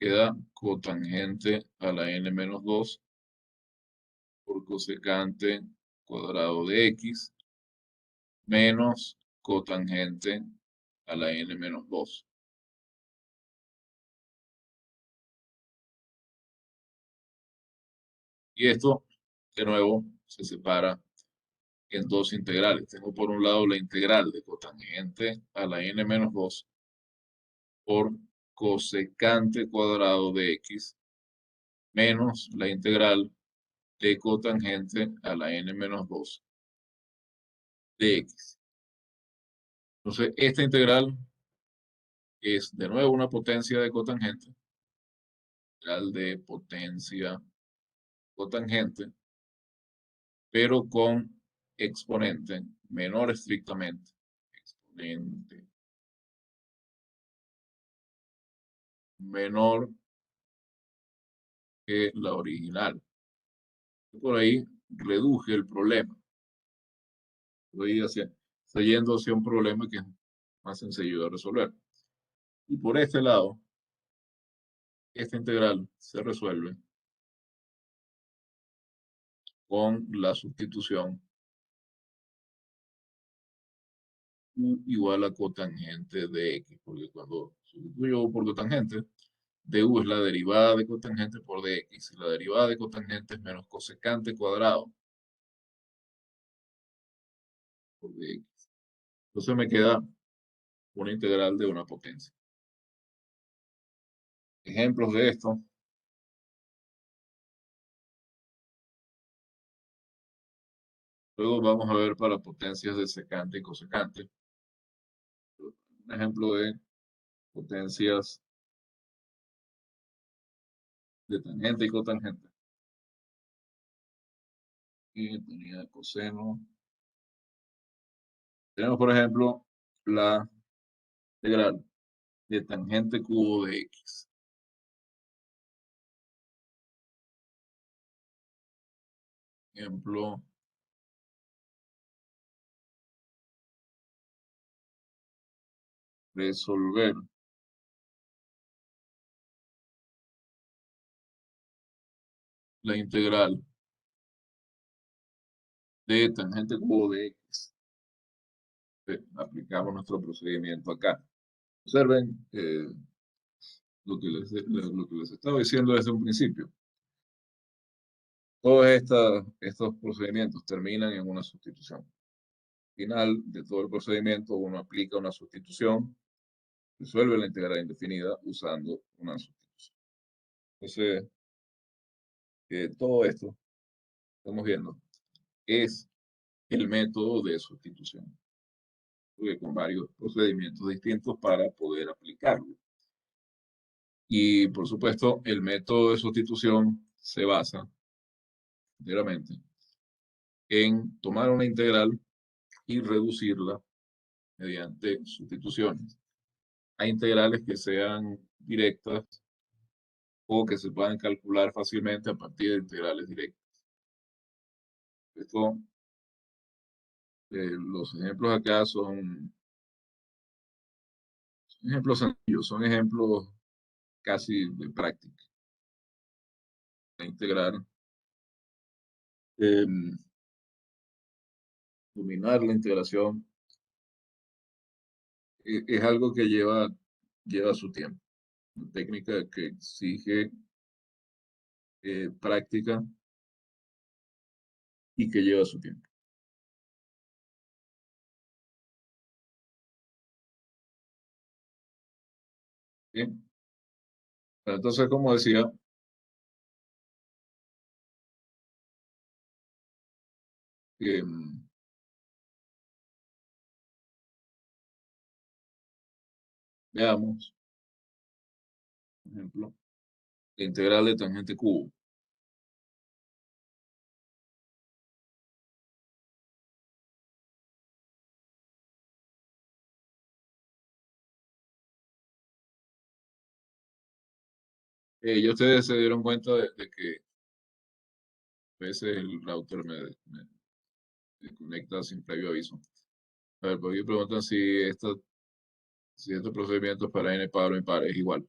queda cotangente a la n menos 2 por cosecante cuadrado de x menos cotangente a la n menos 2. Y esto, de nuevo, se separa en dos integrales. Tengo por un lado la integral de cotangente a la n menos 2 por cosecante cuadrado de x menos la integral de cotangente a la n menos 2 de x. Entonces, esta integral es de nuevo una potencia de cotangente, integral de potencia cotangente, pero con exponente menor estrictamente. Exponente menor que la original. Por ahí reduje el problema. Estoy yendo hacia un problema que es más sencillo de resolver. Y por este lado, esta integral se resuelve con la sustitución u igual a cotangente de x, porque cuando sustituyo por cotangente, du es la derivada de cotangente por dx, y la derivada de cotangente es menos cosecante cuadrado por dx. Entonces me queda una integral de una potencia. Ejemplos de esto. Luego vamos a ver para potencias de secante y cosecante. Un ejemplo de potencias de tangente y cotangente. Y tenía coseno. Tenemos, por ejemplo, la integral de tangente cubo de x. Ejemplo, resolver la integral de tangente cubo de x. Aplicamos nuestro procedimiento acá. Observen lo que les estaba diciendo desde un principio. Todos estos procedimientos terminan en una sustitución. Al final de todo el procedimiento, uno aplica una sustitución, resuelve la integral indefinida usando una sustitución. Entonces, todo esto, estamos viendo, es el método de sustitución, con varios procedimientos distintos para poder aplicarlo. Y por supuesto, el método de sustitución se basa enteramente en tomar una integral y reducirla mediante sustituciones. Hay integrales que sean directas o que se puedan calcular fácilmente a partir de integrales directas. Esto, los ejemplos acá son ejemplos sencillos, son ejemplos casi de práctica. Integrar, eh, dominar la integración, es algo que lleva su tiempo. Una técnica que exige práctica y que lleva su tiempo. Bien. Entonces, como decía, eh, veamos, por ejemplo, la integral de tangente cubo. Ya ustedes se dieron cuenta de que a veces el router me desconecta sin previo aviso. A ver, porque preguntan si este procedimiento es para n par o impar, es igual.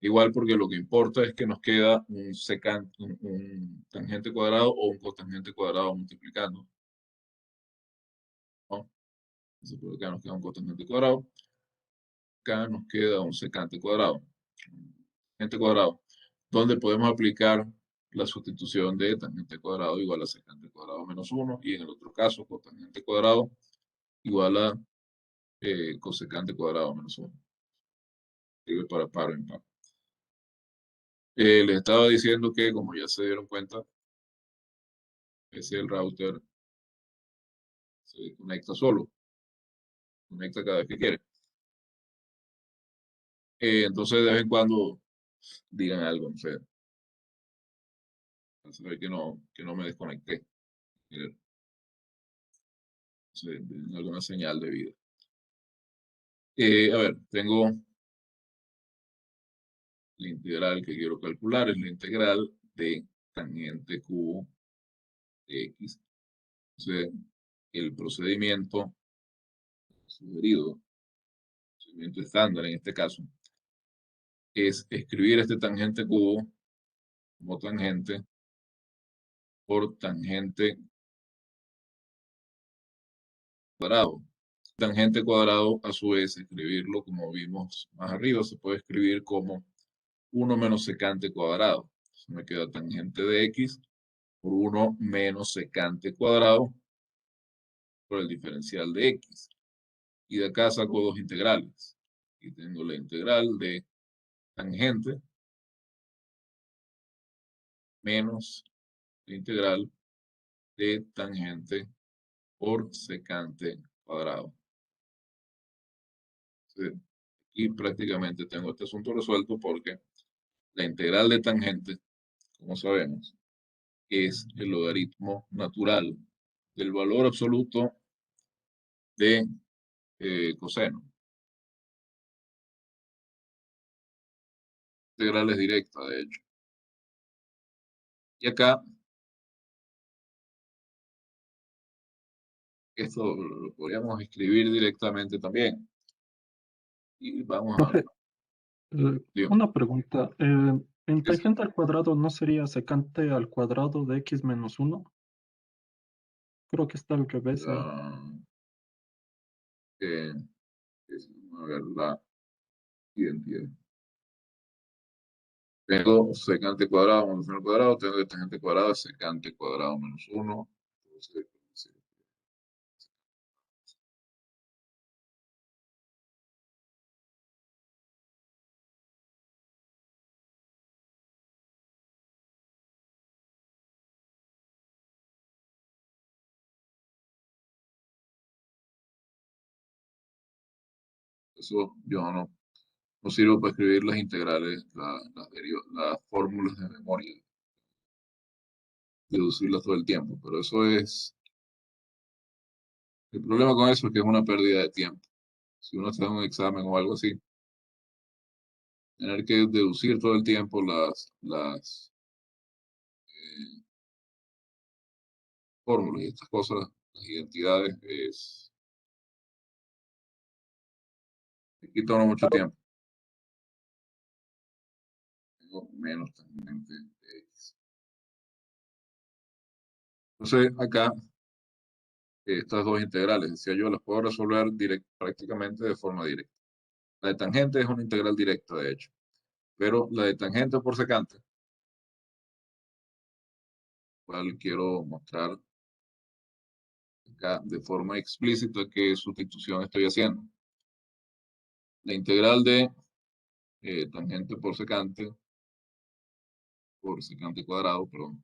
Igual porque lo que importa es que nos queda un tangente cuadrado o un cotangente cuadrado multiplicando, ¿no? Entonces, por acá nos queda un cotangente cuadrado. Acá nos queda un secante cuadrado. Tangente cuadrado. Donde podemos aplicar la sustitución de tangente cuadrado igual a secante cuadrado menos uno. Y en el otro caso, cotangente cuadrado igual a cosecante cuadrado menos uno. Sirve para par o impar. Les estaba diciendo que, como ya se dieron cuenta, ese el router se conecta solo, conecta cada vez que quiere. Entonces, de vez en cuando digan algo, no sé, para saber que no me desconecté. Alguna señal de vida. A ver, tengo la integral que quiero calcular, es la integral de tangente cubo de x. Entonces, el procedimiento sugerido, procedimiento estándar en este caso, es escribir este tangente cubo como tangente por tangente cuadrado. Tangente cuadrado, a su vez, escribirlo como vimos más arriba, se puede escribir como 1 menos secante cuadrado. Entonces me queda tangente de x por 1 menos secante cuadrado por el diferencial de x. Y de acá saco dos integrales. Y tengo la integral de tangente menos la integral de tangente por secante cuadrado. Entonces, y prácticamente tengo este asunto resuelto porque la integral de tangente, como sabemos, es el logaritmo natural del valor absoluto de coseno. Integral es directa, de hecho. Y acá, esto lo podríamos escribir directamente también. Y vamos a... Profe, Digo, una pregunta. ¿En es, tangente al cuadrado no sería secante al cuadrado de x menos uno? Creo que está al revés ahí. ah, eh, a ver, la identidad. Tengo secante cuadrado menos uno al cuadrado, tengo de tangente cuadrado, secante cuadrado menos uno. Entonces, eso yo no sirvo para escribir las integrales, las fórmulas de memoria, deducirlas todo el tiempo, pero eso es, el problema con eso es que es una pérdida de tiempo. Si uno está en un examen o algo así, tener que deducir todo el tiempo las fórmulas y estas cosas, las identidades, quita uno mucho tiempo. Tengo menos tangente de X. Entonces, acá, estas dos integrales, decía yo, las puedo resolver prácticamente de forma directa. La de tangente es una integral directa, de hecho, pero la de tangente por secante, cual quiero mostrar acá de forma explícita qué sustitución estoy haciendo. La integral de tangente por secante cuadrado, perdón,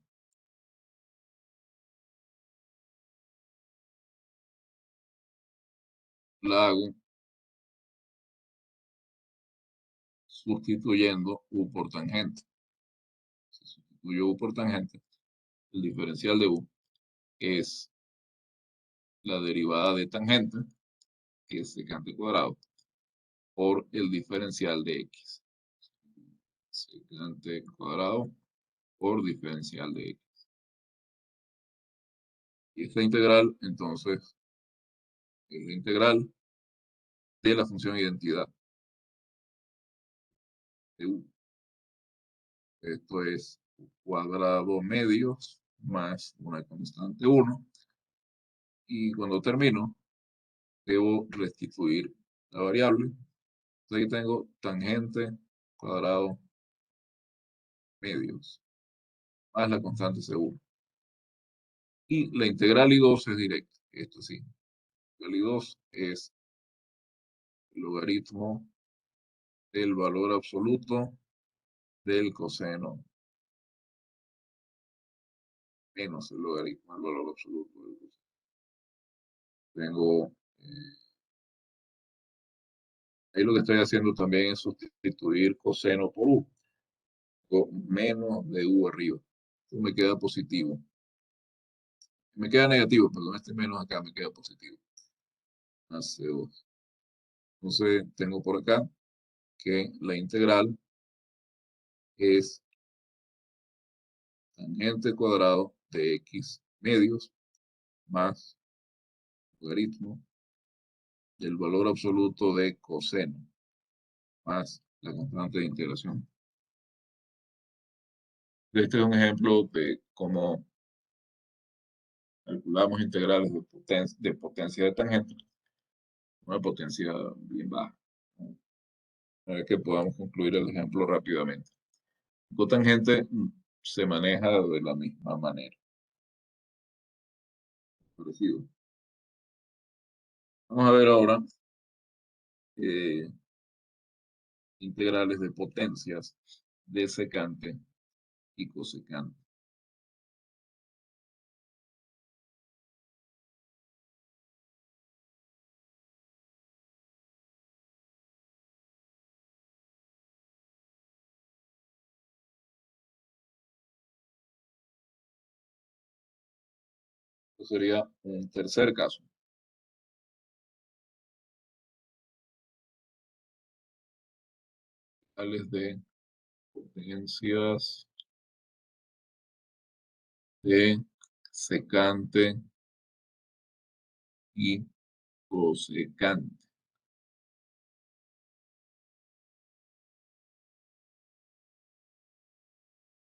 la hago sustituyendo u por tangente. Si sustituyo u por tangente, el diferencial de u es la derivada de tangente, que es secante cuadrado, por el diferencial de x. Secante cuadrado por diferencial de x. Y esta integral, entonces, es la integral de la función identidad de u. Esto es cuadrado medios más una constante 1. Y cuando termino, debo restituir la variable. Entonces aquí tengo tangente cuadrado medios más la constante segura. Y la integral I2 es directa. Esto sí. La I2 es el logaritmo del valor absoluto del coseno menos el logaritmo del valor absoluto del coseno. Tengo, ahí lo que estoy haciendo también es sustituir coseno por U, o menos de U arriba. Entonces me queda positivo. Me queda negativo, perdón, este menos acá me queda positivo. Más CO2. Entonces tengo por acá que la integral es tangente cuadrado de x medios más logaritmo del valor absoluto de coseno más la constante de integración. Este es un ejemplo de cómo calculamos integrales de potencia de tangente, una potencia bien baja. A ver que podamos concluir el ejemplo rápidamente. El cotangente se maneja de la misma manera. Parecido. Vamos a ver ahora integrales de potencias de secante y cosecante. Esto sería un tercer caso. Integrales de potencias de secante y cosecante.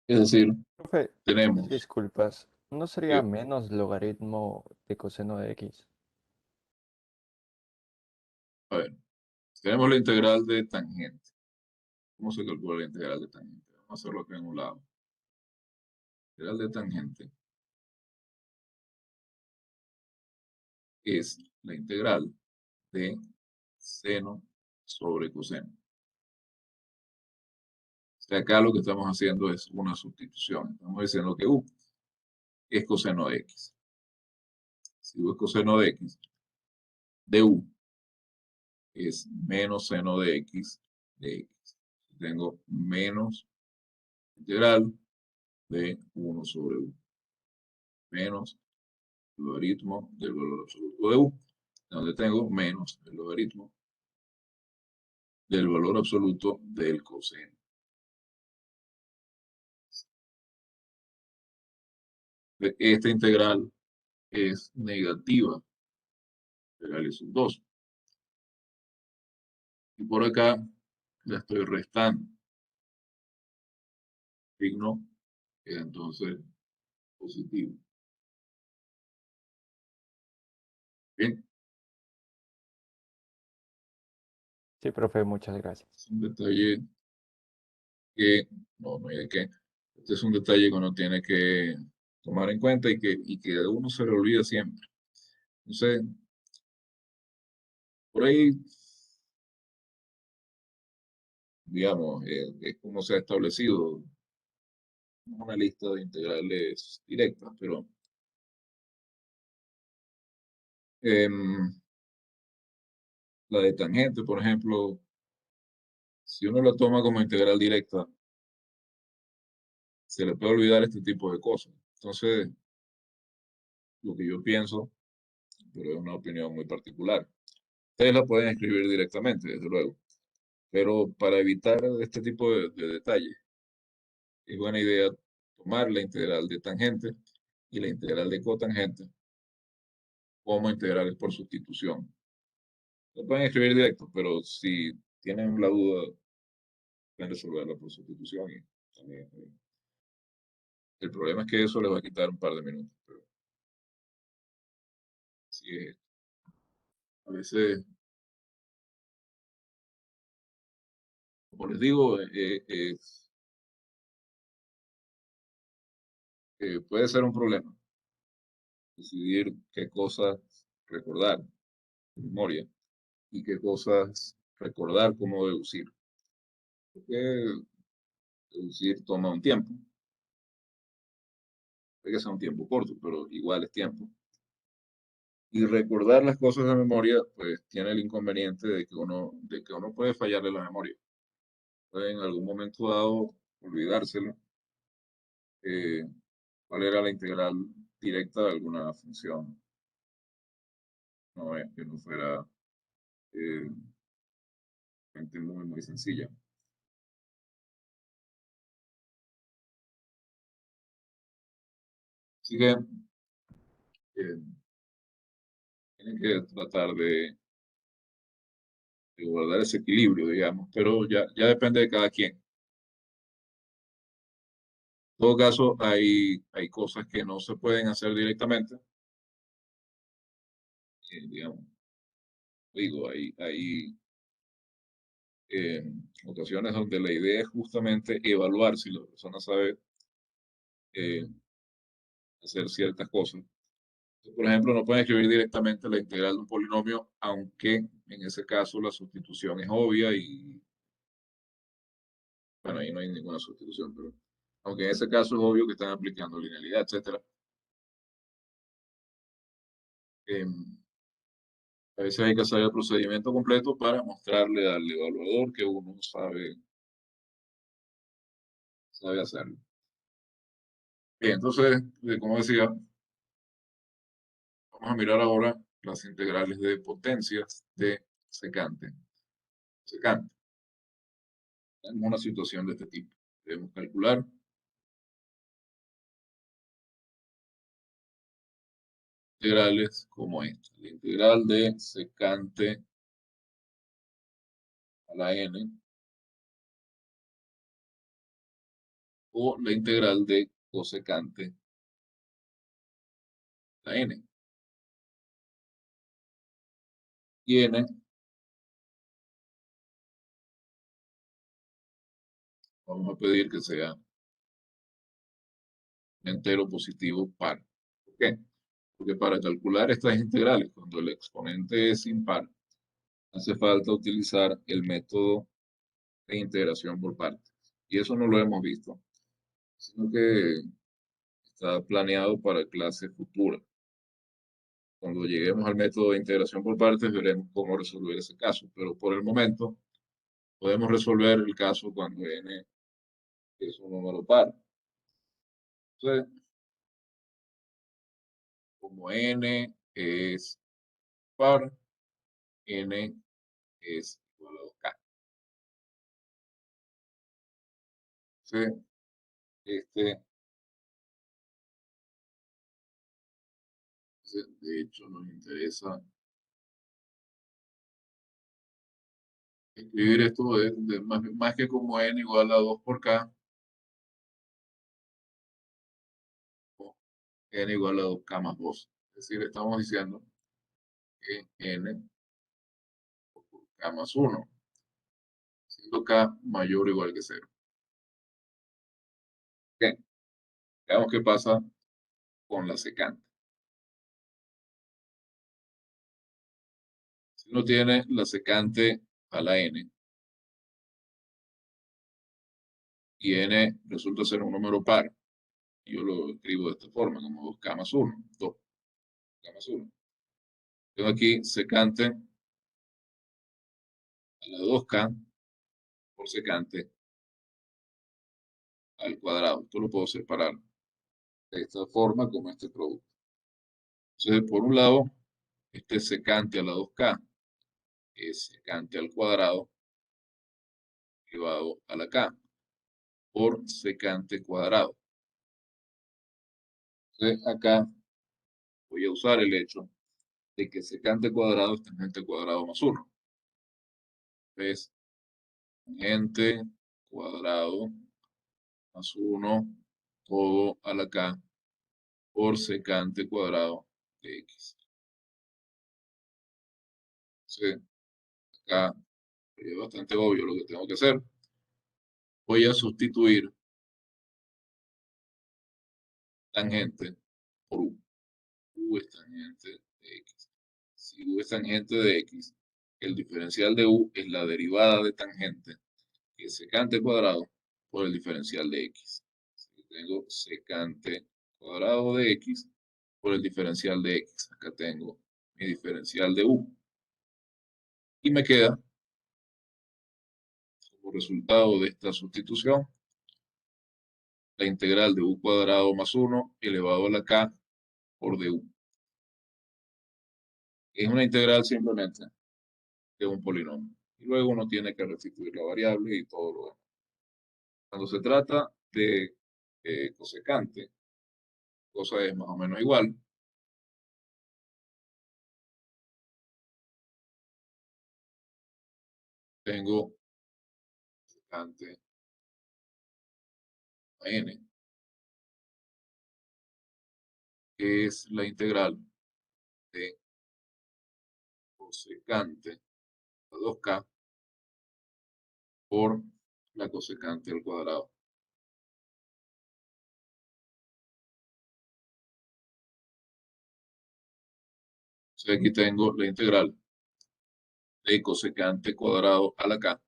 Es decir, Profe, tenemos, disculpas, ¿no sería eh, menos logaritmo de coseno de x? a ver, tenemos la integral de tangente. ¿Cómo se calcula la integral de tangente? Vamos a hacerlo aquí en un lado. La integral de tangente es la integral de seno sobre coseno. O sea, acá lo que estamos haciendo es una sustitución. Estamos diciendo que U es coseno de X. Si U es coseno de X, de U es menos seno de X de X. Tengo menos integral de 1 sobre U, menos el logaritmo del valor absoluto de U, donde tengo menos el logaritmo del valor absoluto del coseno. Esta integral es negativa, integral es un 2. Y por acá la estoy restando. Signo es entonces positivo. Bien, Sí, profe, muchas gracias. es un detalle que, no hay de qué. Este es un detalle que uno tiene que tomar en cuenta y que a uno se le olvida siempre. Entonces, por ahí, digamos, es como se ha establecido una lista de integrales directas, pero em, la de tangente, por ejemplo, si uno la toma como integral directa, se le puede olvidar este tipo de cosas. Entonces, lo que yo pienso, pero es una opinión muy particular, ustedes la pueden escribir directamente, desde luego, pero para evitar este tipo de detalles, es buena idea tomar la integral de tangente y la integral de cotangente como integrales por sustitución. Lo pueden escribir directo, pero si tienen la duda, pueden resolverla por sustitución y también está bien. El problema es que eso les va a quitar un par de minutos, pero así es. A a veces, como les digo, puede ser un problema decidir qué cosas recordar de memoria y qué cosas recordar como deducir. Porque deducir toma un tiempo, puede que sea un tiempo corto, pero igual es tiempo. Y recordar las cosas de memoria, pues tiene el inconveniente de que uno puede fallarle la memoria. Puede en algún momento dado olvidárselo, eh, cuál era la integral directa de alguna función, no es que no fuera eh, muy sencilla. Así que eh, tienen que tratar de guardar ese equilibrio, digamos, pero ya depende de cada quien. En todo caso, hay cosas que no se pueden hacer directamente, digamos, digo, hay eh, ocasiones donde la idea es justamente evaluar si la persona sabe eh, hacer ciertas cosas. Por ejemplo, no pueden escribir directamente la integral de un polinomio, aunque en ese caso la sustitución es obvia y, bueno, ahí no hay ninguna sustitución, pero aunque en ese caso es obvio que están aplicando linealidad, etcétera. A veces hay que hacer el procedimiento completo para mostrarle al evaluador que uno sabe hacerlo. Bien, entonces, como decía, vamos a mirar ahora las integrales de potencias de secante. Secante. Tenemos una situación de este tipo. Debemos calcular integrales como esta. La integral de secante a la n o la integral de cosecante a la n. Y n vamos a pedir que sea un entero positivo par. ¿Por qué? Porque para calcular estas integrales, cuando el exponente es impar, hace falta utilizar el método de integración por partes. Y eso no lo hemos visto, sino que está planeado para clases futuras. Cuando lleguemos al método de integración por partes, veremos cómo resolver ese caso. Pero por el momento, podemos resolver el caso cuando n es un número par. Entonces, como n es par, n es igual a 2k. Entonces, de hecho, nos interesa escribir esto más que como n igual a 2 por k, o n igual a 2k más 2. Es decir, estamos diciendo que n por k más 1, siendo k mayor o igual que 0. Bien, veamos qué pasa con la secante. Si uno tiene la secante a la n, y n resulta ser un número par, yo lo escribo de esta forma, como 2k más 1, 2k más 1. Tengo aquí secante a la 2k por secante al cuadrado. Esto lo puedo separar de esta forma como este producto. Entonces, por un lado, este secante a la 2k es secante al cuadrado elevado a la k por secante cuadrado. Entonces, acá voy a usar el hecho de que secante cuadrado es tangente cuadrado más 1. Es tangente cuadrado más 1 todo a la k por secante cuadrado de x. Entonces, acá es bastante obvio lo que tengo que hacer. Voy a sustituir tangente por U. U es tangente de X. Si U es tangente de X, el diferencial de U es la derivada de tangente, que es secante cuadrado por el diferencial de X. Así que tengo secante cuadrado de X por el diferencial de X. Acá tengo mi diferencial de U. Y me queda, como resultado de esta sustitución, la integral de U cuadrado más 1 elevado a la K por du. Es una integral simplemente de un polinomio. Y luego uno tiene que restituir la variable y todo lo demás. Cuando se trata de cosecante, cosa es más o menos igual. Tengo cosecante a n, que es la integral de cosecante a 2k por la cosecante al cuadrado. Entonces aquí tengo la integral de cosecante cuadrado a la k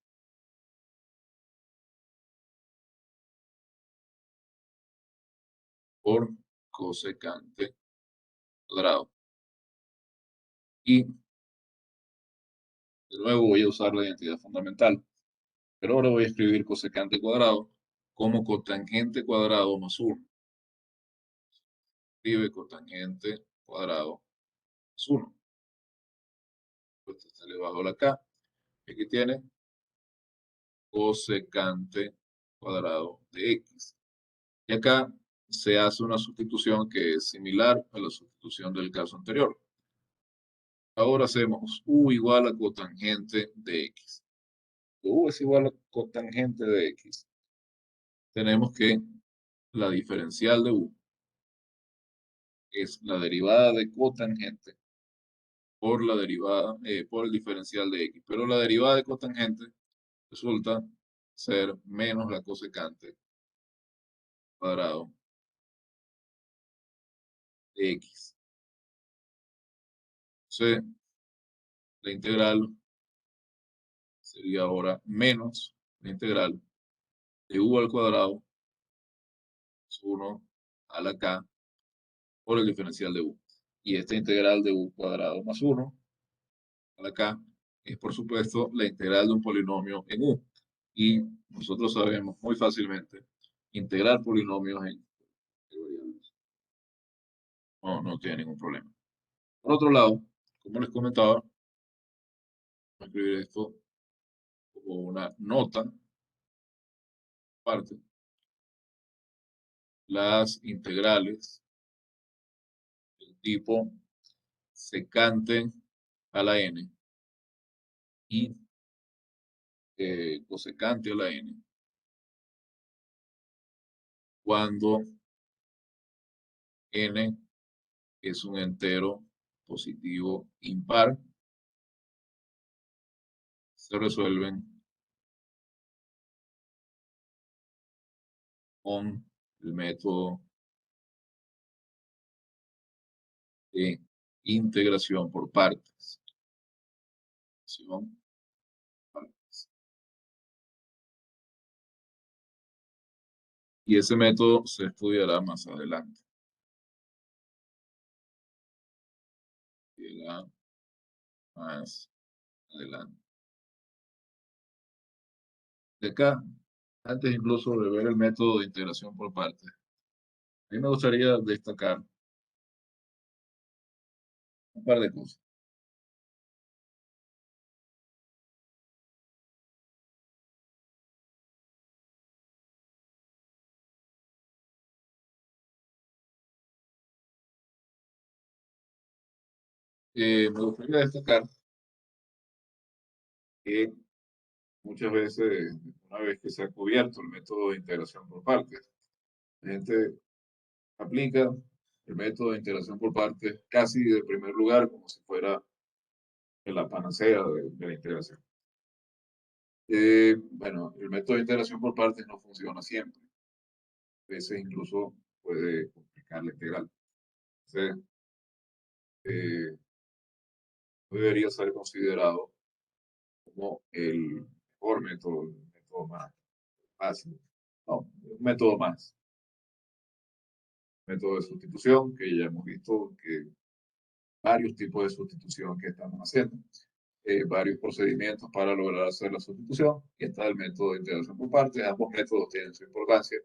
por cosecante cuadrado. Y de nuevo voy a usar la identidad fundamental. Pero ahora voy a escribir cosecante cuadrado como cotangente cuadrado más 1. Escribe cotangente cuadrado más 1. Pues se le bajo la K. Y aquí tiene cosecante cuadrado de X. Y acá se hace una sustitución que es similar a la sustitución del caso anterior. Ahora hacemos U igual a cotangente de X. U es igual a cotangente de X. Tenemos que la diferencial de U es la derivada de cotangente por la derivada, por el diferencial de X. Pero la derivada de cotangente resulta ser menos la cosecante cuadrado de X. Entonces, la integral sería ahora menos la integral de U al cuadrado más 1 a la K por el diferencial de U. Y esta integral de U cuadrado más 1 a la K es, por supuesto, la integral de un polinomio en U. Y nosotros sabemos muy fácilmente integrar polinomios en variables. No tiene ningún problema. Por otro lado, como les comentaba, voy a escribir esto como una nota aparte. Las integrales del tipo secante a la n y cosecante a la n cuando n es un entero positivo impar, se resuelven con el método de integración por partes. Y ese método se estudiará más adelante. Más adelante. De acá, antes incluso de ver el método de integración por partes, a mí me gustaría destacar un par de cosas. Me gustaría destacar que muchas veces, una vez que se ha cubierto el método de integración por partes, la gente aplica el método de integración por partes casi de primer lugar, como si fuera la panacea de la integración. Bueno, el método de integración por partes no funciona siempre. A veces incluso puede complicar la integral. Entonces, no debería ser considerado como el mejor método, el método más fácil. No, un método más. Método de sustitución, que ya hemos visto que varios tipos de sustitución que estamos haciendo. Varios procedimientos para lograr hacer la sustitución. Y está el método de integración por partes. Ambos métodos tienen su importancia,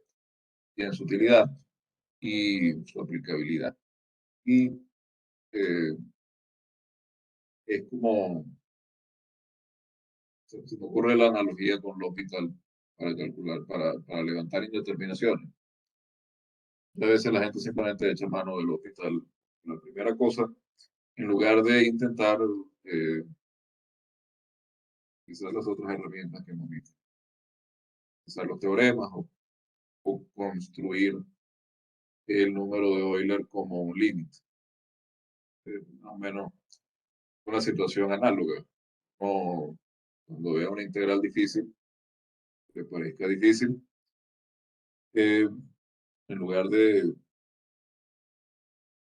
tienen su utilidad y su aplicabilidad. Y es como, se me ocurre la analogía con L'Hopital para calcular, para levantar indeterminaciones. A veces la gente simplemente echa mano del L'Hopital. La primera cosa, en lugar de intentar quizás las otras herramientas que hemos visto, quizás los teoremas o construir el número de Euler como un límite. Más o menos una situación análoga. O cuando vea una integral difícil, que parezca difícil, en lugar de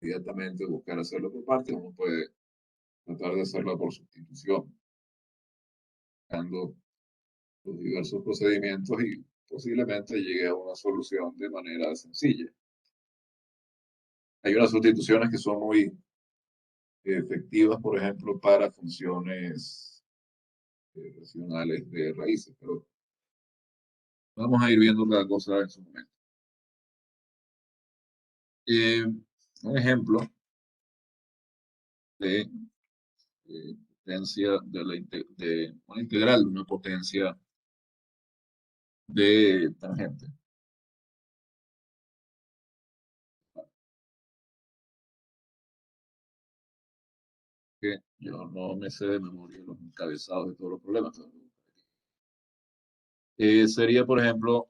inmediatamente buscar hacerlo por partes, uno puede tratar de hacerlo por sustitución, buscando los diversos procedimientos y posiblemente llegue a una solución de manera sencilla. Hay unas sustituciones que son muy efectivas, por ejemplo, para funciones racionales de raíces, pero vamos a ir viendo cada cosa en su momento. Un ejemplo de potencia de una integral de una potencia de tangente. Que yo no me sé de memoria los encabezados de todos los problemas. Sería, por ejemplo,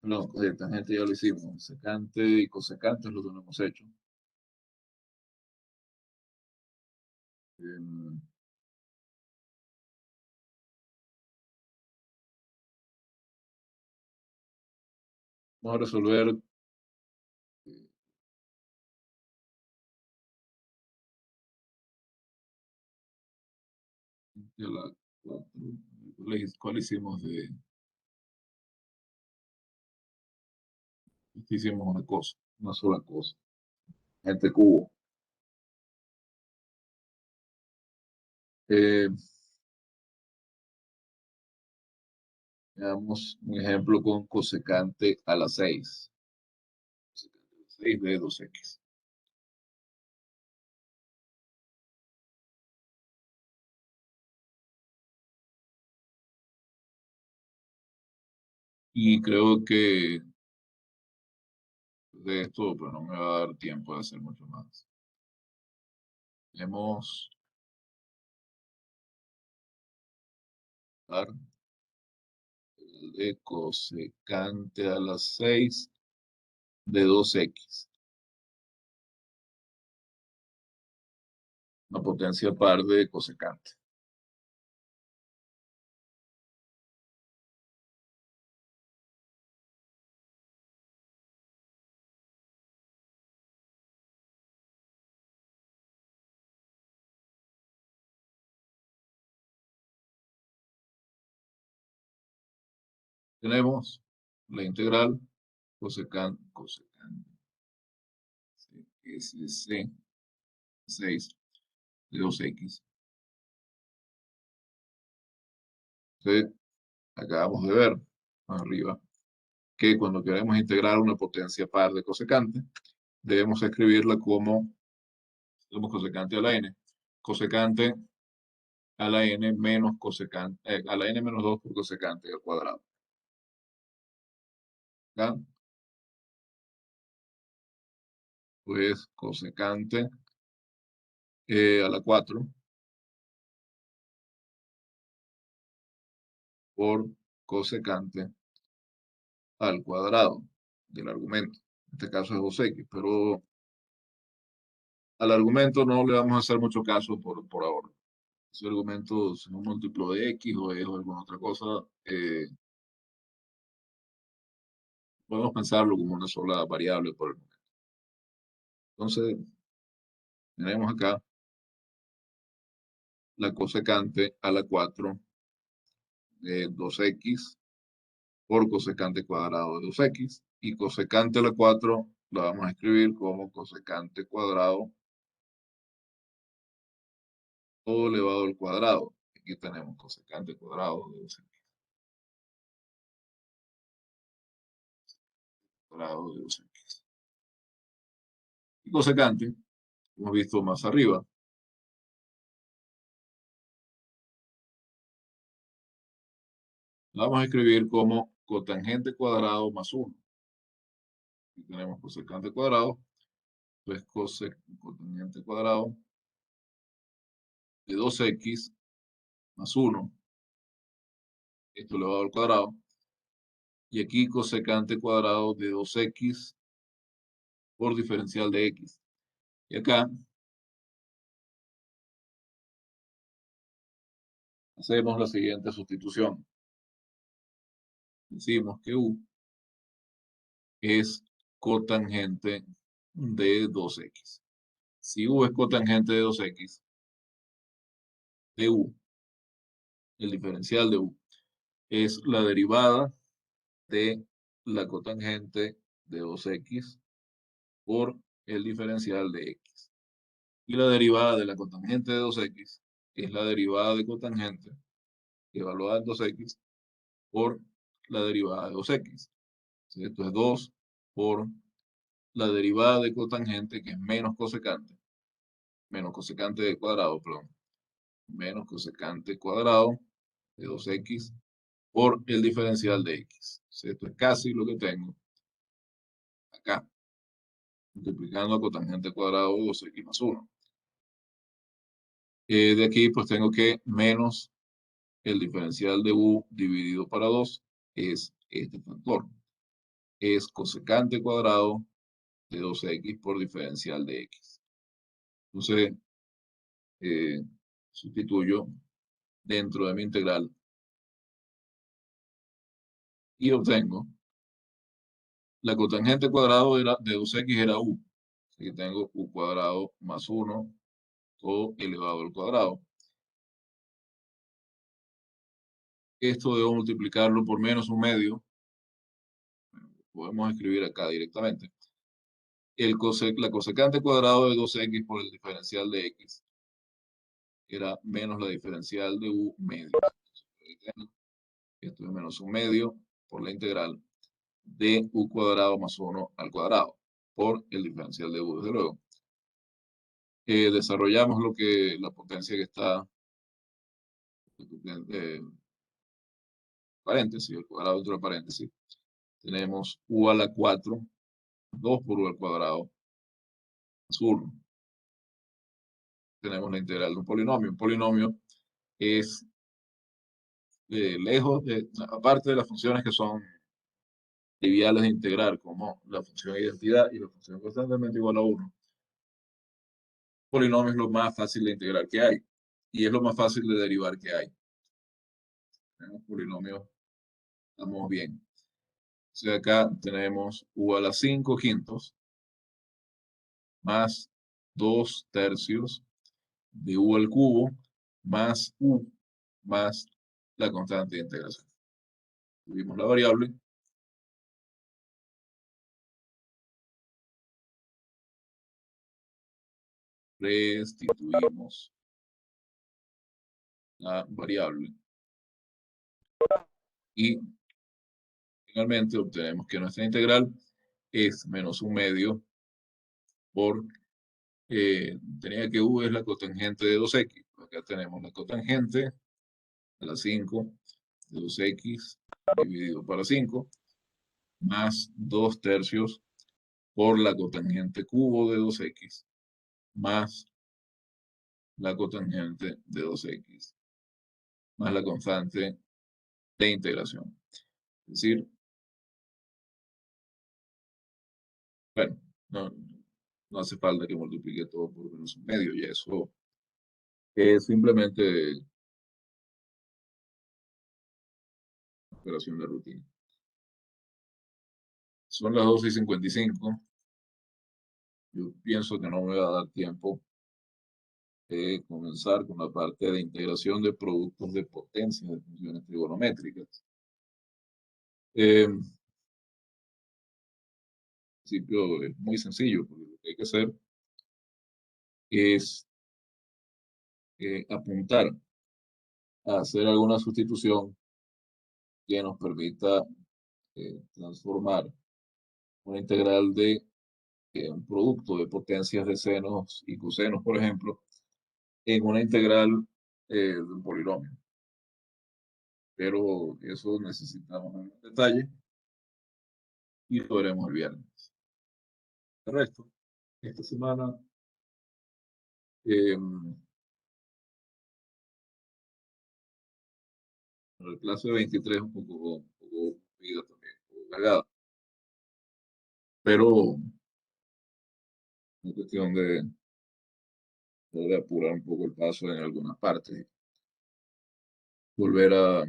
no, de tangente ya lo hicimos, secante y cosecante es lo que no hemos hecho. Em, Vamos a resolver de la 4. ¿Cuál hicimos de? Hicimos una cosa, una sola cosa. Gente cubo. Eh, Veamos un ejemplo con cosecante a la 6. Cosecante a la 6 de 2x. Y creo que de esto pues, no me va a dar tiempo de hacer mucho más. Hemos de cosecante a la 6 de 2x. Una potencia par de cosecante. Tenemos la integral cosecante, C 6 de 2x. Entonces, acabamos de ver arriba que cuando queremos integrar una potencia par de cosecante, debemos escribirla como cosecante a la n. Cosecante a la n menos cosecante, a la n menos 2 por cosecante al cuadrado. ¿Ya? Pues cosecante a la 4 por cosecante al cuadrado del argumento. En este caso es 2x, pero al argumento no le vamos a hacer mucho caso por ahora. ese argumento es un múltiplo de X o es alguna otra cosa, podemos pensarlo como una sola variable por el momento. Entonces, tenemos acá la cosecante a la 4 de 2x por cosecante cuadrado de 2x, y cosecante a la 4 la vamos a escribir como cosecante cuadrado todo elevado al cuadrado. Aquí tenemos cosecante cuadrado de 2x cuadrado de 2x. Y cosecante, hemos visto más arriba, la vamos a escribir como cotangente cuadrado más 1. Aquí tenemos cosecante cuadrado, pues cotangente cuadrado de 2x más 1, esto elevado al cuadrado, y aquí cosecante cuadrado de 2x por diferencial de x. Y acá hacemos la siguiente sustitución. Decimos que u es cotangente de 2x. Si u es cotangente de 2x, de u, el diferencial de u, es la derivada de la cotangente de 2x por el diferencial de x. Y la derivada de la cotangente de 2x es la derivada de cotangente evaluada en 2x por la derivada de 2x. Esto es 2 por la derivada de cotangente, que es menos cosecante de cuadrado, perdón, menos cosecante cuadrado de 2x por el diferencial de x. Esto es casi lo que tengo acá, multiplicando a cotangente cuadrado de 2x más 1. De aquí pues tengo que menos el diferencial de u dividido para 2 es este factor. Es cosecante cuadrado de 2x por diferencial de x. Entonces, sustituyo dentro de mi integral y obtengo la cotangente cuadrado de 2x era u. Así que tengo u cuadrado más 1 todo elevado al cuadrado. Esto debo multiplicarlo por menos un medio. Podemos escribir acá directamente. La cosecante cuadrado de 2x por el diferencial de x era menos la diferencial de u medio. Esto es menos un medio por la integral de u cuadrado más 1 al cuadrado por el diferencial de u, desde luego. Desarrollamos la potencia que está paréntesis, el cuadrado dentro de paréntesis. Tenemos u a la 4, 2 por u al cuadrado, más 1. Tenemos la integral de un polinomio. Un polinomio es lejos de, aparte de las funciones que son triviales de integrar, como la función identidad y la función constantemente igual a 1. Polinomio es lo más fácil de integrar que hay y es lo más fácil de derivar que hay. Tenemos polinomios, estamos bien. O sea, acá tenemos u a la 5 quintos más 2 tercios de u al cubo más u más la constante de integración. Tuvimos la variable. Restituimos la variable. Y finalmente obtenemos que nuestra integral es menos un medio por, tenía que u es la cotangente de 2x. Acá tenemos la cotangente a la 5 de 2x dividido para 5 más 2 tercios por la cotangente cubo de 2x más la cotangente de 2x más la constante de integración. Es decir, bueno, no hace falta que multiplique todo por menos un medio, y eso que es simplemente operación de rutina. Son las 12:55. Yo pienso que no me va a dar tiempo de comenzar con la parte de integración de productos de potencia de funciones trigonométricas. En principio es muy sencillo, porque lo que hay que hacer es apuntar a hacer alguna sustitución que nos permita transformar una integral de un producto de potencias de senos y cosenos, por ejemplo, en una integral de un polinomio. Pero eso necesitamos un detalle y lo veremos el viernes. De resto, esta semana la clase de 23 es un poco movida también, un poco cargada, pero es cuestión de apurar un poco el paso en algunas partes, volver a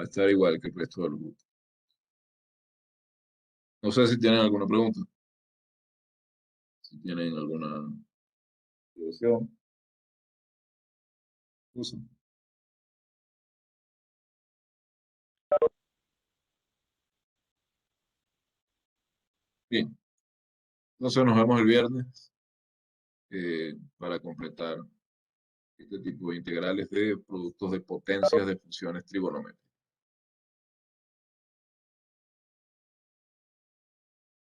estar igual que el resto del grupo. No sé si tienen alguna pregunta, si tienen alguna observación. Cosa. Bien, entonces nos vemos el viernes para completar este tipo de integrales de productos de potencias de funciones trigonométricas.